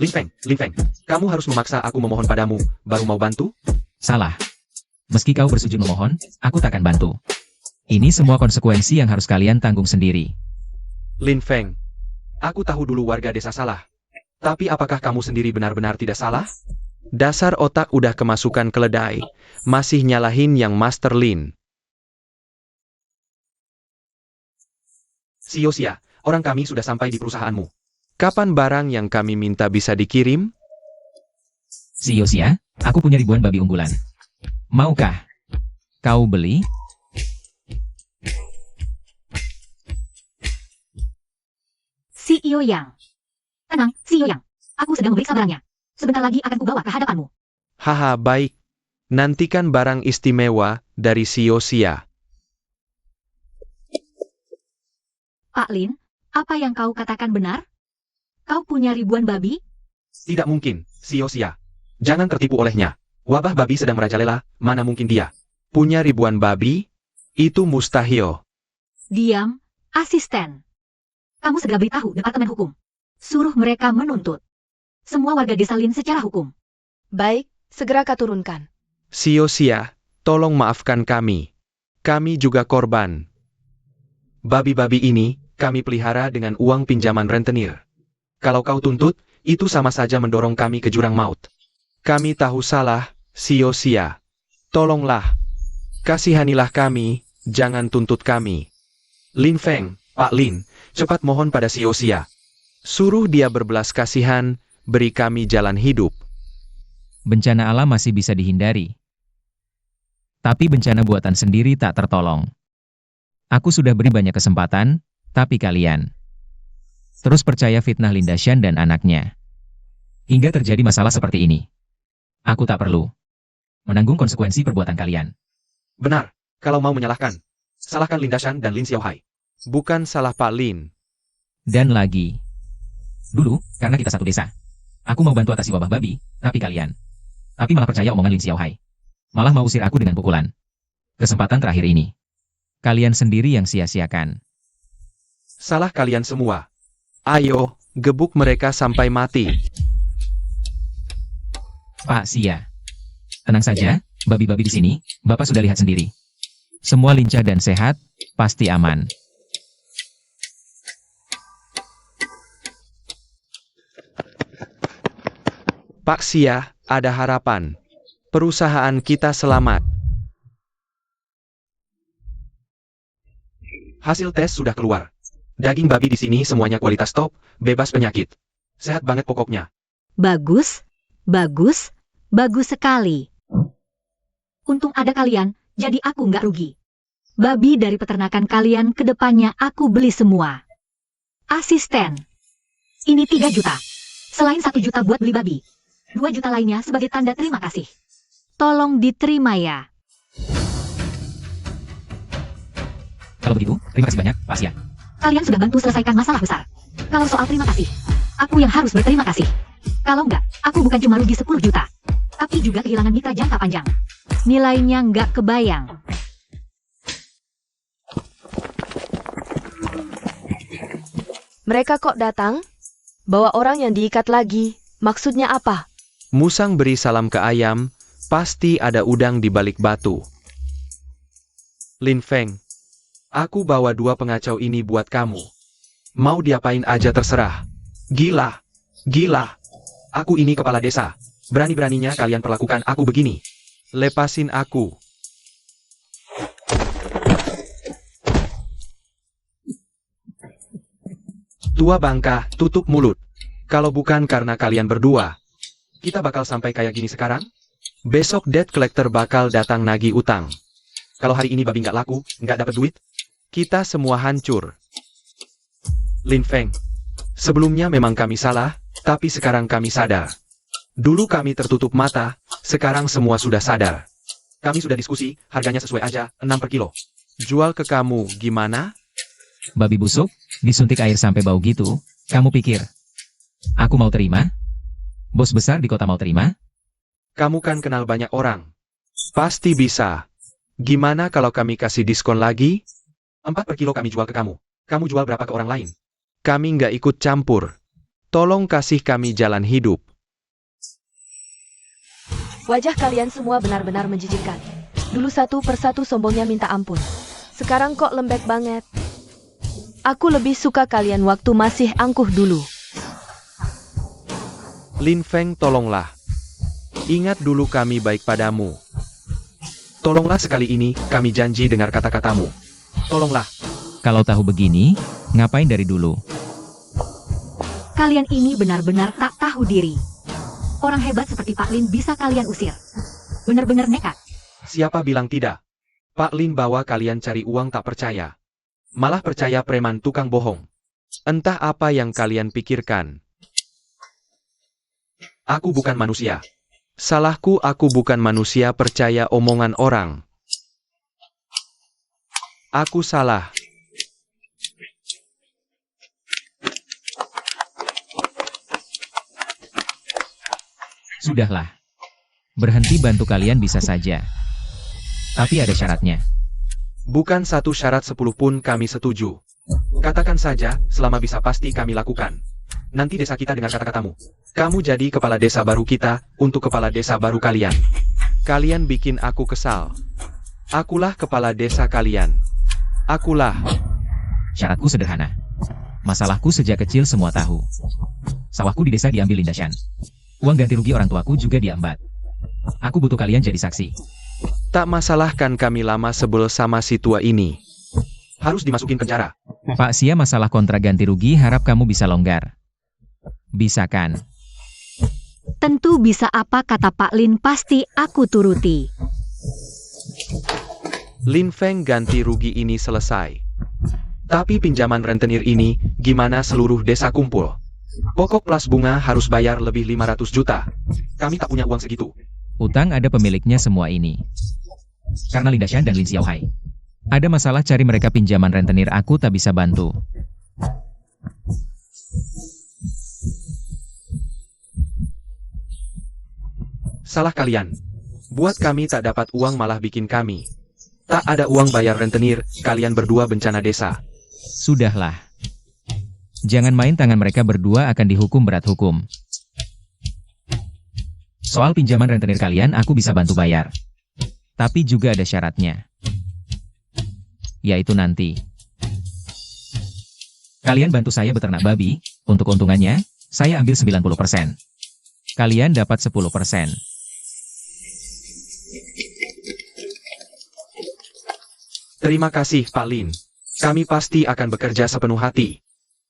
Lin Feng, kamu harus memaksa aku memohon padamu, baru mau bantu? Salah. Meski kau bersujud memohon, aku takkan bantu. Ini semua konsekuensi yang harus kalian tanggung sendiri. Lin Feng, aku tahu dulu warga desa salah. Tapi apakah kamu sendiri benar-benar tidak salah? Dasar otak udah kemasukan keledai, masih nyalahin yang Master Lin. Xiao Xia, orang kami sudah sampai di perusahaanmu. Kapan barang yang kami minta bisa dikirim? Xiao Xia, aku punya ribuan babi unggulan. Maukah kau beli? CEO Yang. Tenang, CEO Yang. Aku sedang memeriksa barangnya. Sebentar lagi akan kubawa ke hadapanmu. Haha, baik. Nantikan barang istimewa dari Xiao Xia. Pak Lin, apa yang kau katakan benar? Kau punya ribuan babi? Tidak mungkin, Xiao Xia. Jangan tertipu olehnya. Wabah babi sedang merajalela, mana mungkin dia punya ribuan babi? Itu mustahil. Diam, asisten. Kamu segera beritahu Departemen Hukum. Suruh mereka menuntut semua warga desa Lin secara hukum. Baik, segera kau turunkan. Sia-sia, tolong maafkan kami. Kami juga korban. Babi-babi ini, kami pelihara dengan uang pinjaman rentenir. Kalau kau tuntut, itu sama saja mendorong kami ke jurang maut. Kami tahu salah, Sia-sia. Tolonglah. Kasihanilah kami, jangan tuntut kami. Lin Feng, Pak Lin, cepat mohon pada Sia-sia. Suruh dia berbelas kasihan, beri kami jalan hidup. Bencana alam masih bisa dihindari. Tapi bencana buatan sendiri tak tertolong. Aku sudah beri banyak kesempatan, tapi kalian terus percaya fitnah Linda Shan dan anaknya. Hingga terjadi masalah seperti ini. Aku tak perlu menanggung konsekuensi perbuatan kalian. Benar, kalau mau menyalahkan, salahkan Linda Shan dan Lin Xiaohai. Bukan salah Pak Lin. Dan lagi, dulu, karena kita satu desa, aku mau bantu atasi wabah babi, tapi malah percaya omongan Lin Xiaohai. Malah mau usir aku dengan pukulan. Kesempatan terakhir ini, kalian sendiri yang sia-siakan. Salah kalian semua. Ayo, gebuk mereka sampai mati. Pak Sia, tenang saja, babi-babi di sini, Bapak sudah lihat sendiri. Semua lincah dan sehat, pasti aman. Pak Sia, ada harapan. Perusahaan kita selamat. Hasil tes sudah keluar. Daging babi di sini semuanya kualitas top, bebas penyakit. Sehat banget pokoknya. Bagus, bagus, bagus sekali. Untung ada kalian, jadi aku nggak rugi. Babi dari peternakan kalian ke depannya aku beli semua. Asisten. Ini 3 juta. Selain 1 juta buat beli babi. 2 juta lainnya sebagai tanda terima kasih. Tolong diterima ya. Kalau begitu, terima kasih banyak, Pak Sia. Kalian sudah bantu selesaikan masalah besar. Kalau soal terima kasih, aku yang harus berterima kasih. Kalau enggak, aku bukan cuma rugi 10 juta. Tapi juga kehilangan mitra jangka panjang. Nilainya nggak kebayang. Mereka kok datang? Bawa orang yang diikat lagi. Maksudnya apa? Musang beri salam ke ayam, pasti ada udang di balik batu. Lin Feng, aku bawa 2 pengacau ini buat kamu. Mau diapain aja terserah. Gila. Gila. Aku ini kepala desa. Berani-beraninya kalian perlakukan aku begini. Lepasin aku. Tua bangka, tutup mulut. Kalau bukan karena kalian berdua, kita bakal sampai kayak gini sekarang? Besok debt collector bakal datang nagih utang. Kalau hari ini babi nggak laku, nggak dapat duit, Kita semua hancur. Lin Feng, sebelumnya memang kami salah, tapi sekarang kami sadar. Dulu kami tertutup mata, sekarang semua sudah sadar. Kami sudah diskusi, harganya sesuai aja, 6 per kilo. Jual ke kamu, gimana? Babi busuk, disuntik air sampai bau gitu, kamu pikir aku mau terima? Bos besar di kota mau terima? Kamu kan kenal banyak orang. Pasti bisa. Gimana kalau kami kasih diskon lagi? 4 per kilo kami jual ke kamu. Kamu jual berapa ke orang lain? Kami nggak ikut campur. Tolong kasih kami jalan hidup. Wajah kalian semua benar-benar menjijikkan. Dulu satu persatu sombongnya minta ampun. Sekarang kok lembek banget. Aku lebih suka kalian waktu masih angkuh dulu. Lin Feng, tolonglah. Ingat dulu kami baik padamu. Tolonglah sekali ini, kami janji dengar kata-katamu. Tolonglah. Kalau tahu begini, ngapain dari dulu? Kalian ini benar-benar tak tahu diri. Orang hebat seperti Pak Lin bisa kalian usir. Benar-benar nekat. Siapa bilang tidak? Pak Lin bawa kalian cari uang tak percaya. Malah percaya preman tukang bohong. Entah apa yang kalian pikirkan. Aku bukan manusia. Salahku, aku bukan manusia percaya omongan orang. Aku salah. Sudahlah. Berhenti bantu kalian bisa saja. Tapi ada syaratnya. Bukan satu syarat 10 pun kami setuju. Katakan saja, selama bisa pasti kami lakukan. Nanti desa kita dengar kata-katamu. Kamu jadi kepala desa baru kita, untuk kepala desa baru kalian. Kalian bikin aku kesal. Akulah kepala desa kalian. Akulah. Syaratku sederhana. Masalahku sejak kecil semua tahu. Sawahku di desa diambil Lindasyan. Uang ganti rugi orang tuaku juga diambat. Aku butuh kalian jadi saksi. Tak masalahkan kami lama sebel sama si tua ini. Harus dimasukin penjara. Pak Sia, masalah kontrak ganti rugi harap kamu bisa longgar. Bisa kan? Tentu bisa, apa kata Pak Lin pasti aku turuti. Lin Feng, ganti rugi ini selesai. Tapi pinjaman rentenir ini, gimana seluruh desa kumpul? Pokok plus bunga harus bayar lebih 500 juta. Kami tak punya uang segitu. Utang ada pemiliknya semua ini. Karena Lindasyan dan Lin Xiaohai. Ada masalah cari mereka pinjaman rentenir, aku tak bisa bantu. Salah kalian. Buat kami tak dapat uang malah bikin kami. Tak ada uang bayar rentenir, kalian berdua bencana desa. Sudahlah. Jangan main tangan, mereka berdua akan dihukum berat hukum. Soal pinjaman rentenir kalian aku bisa bantu bayar. Tapi juga ada syaratnya. Yaitu nanti. Kalian bantu saya beternak babi, untuk keuntungannya, saya ambil 90%. Kalian dapat 10%. Terima kasih, Pak Lin. Kami pasti akan bekerja sepenuh hati.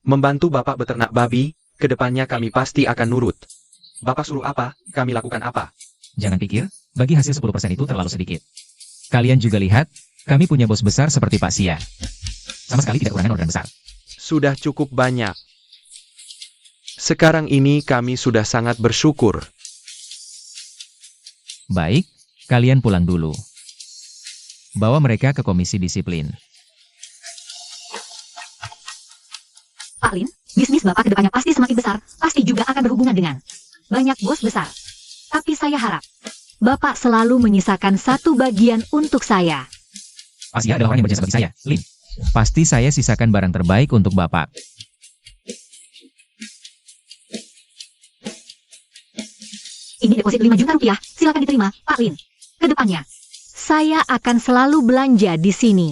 Membantu Bapak beternak babi, kedepannya kami pasti akan nurut. Bapak suruh apa, kami lakukan apa. Jangan pikir, bagi hasil 10% itu terlalu sedikit. Kalian juga lihat, kami punya bos besar seperti Pak Sia. Sama sekali tidak kurangan organ besar. Sudah cukup banyak. Sekarang ini kami sudah sangat bersyukur. Baik, kalian pulang dulu. Bawa mereka ke komisi disiplin. Pak Lin, bisnis Bapak kedepannya pasti semakin besar, pasti juga akan berhubungan dengan banyak bos besar. Tapi saya harap Bapak selalu menyisakan satu bagian untuk saya. Pak Sia adalah orang yang berjasa bagi saya, Lin. Pasti saya sisakan barang terbaik untuk Bapak. Ini deposit 5 juta rupiah, silakan diterima, Pak Lin. Kedepannya, saya akan selalu belanja di sini.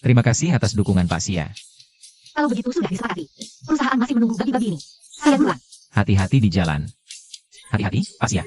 Terima kasih atas dukungan Pak Sia. Kalau begitu sudah disepakati. Perusahaan masih menunggu babi-babi ini. Saya duluan. Hati-hati di jalan. Hati-hati, Pak Sia.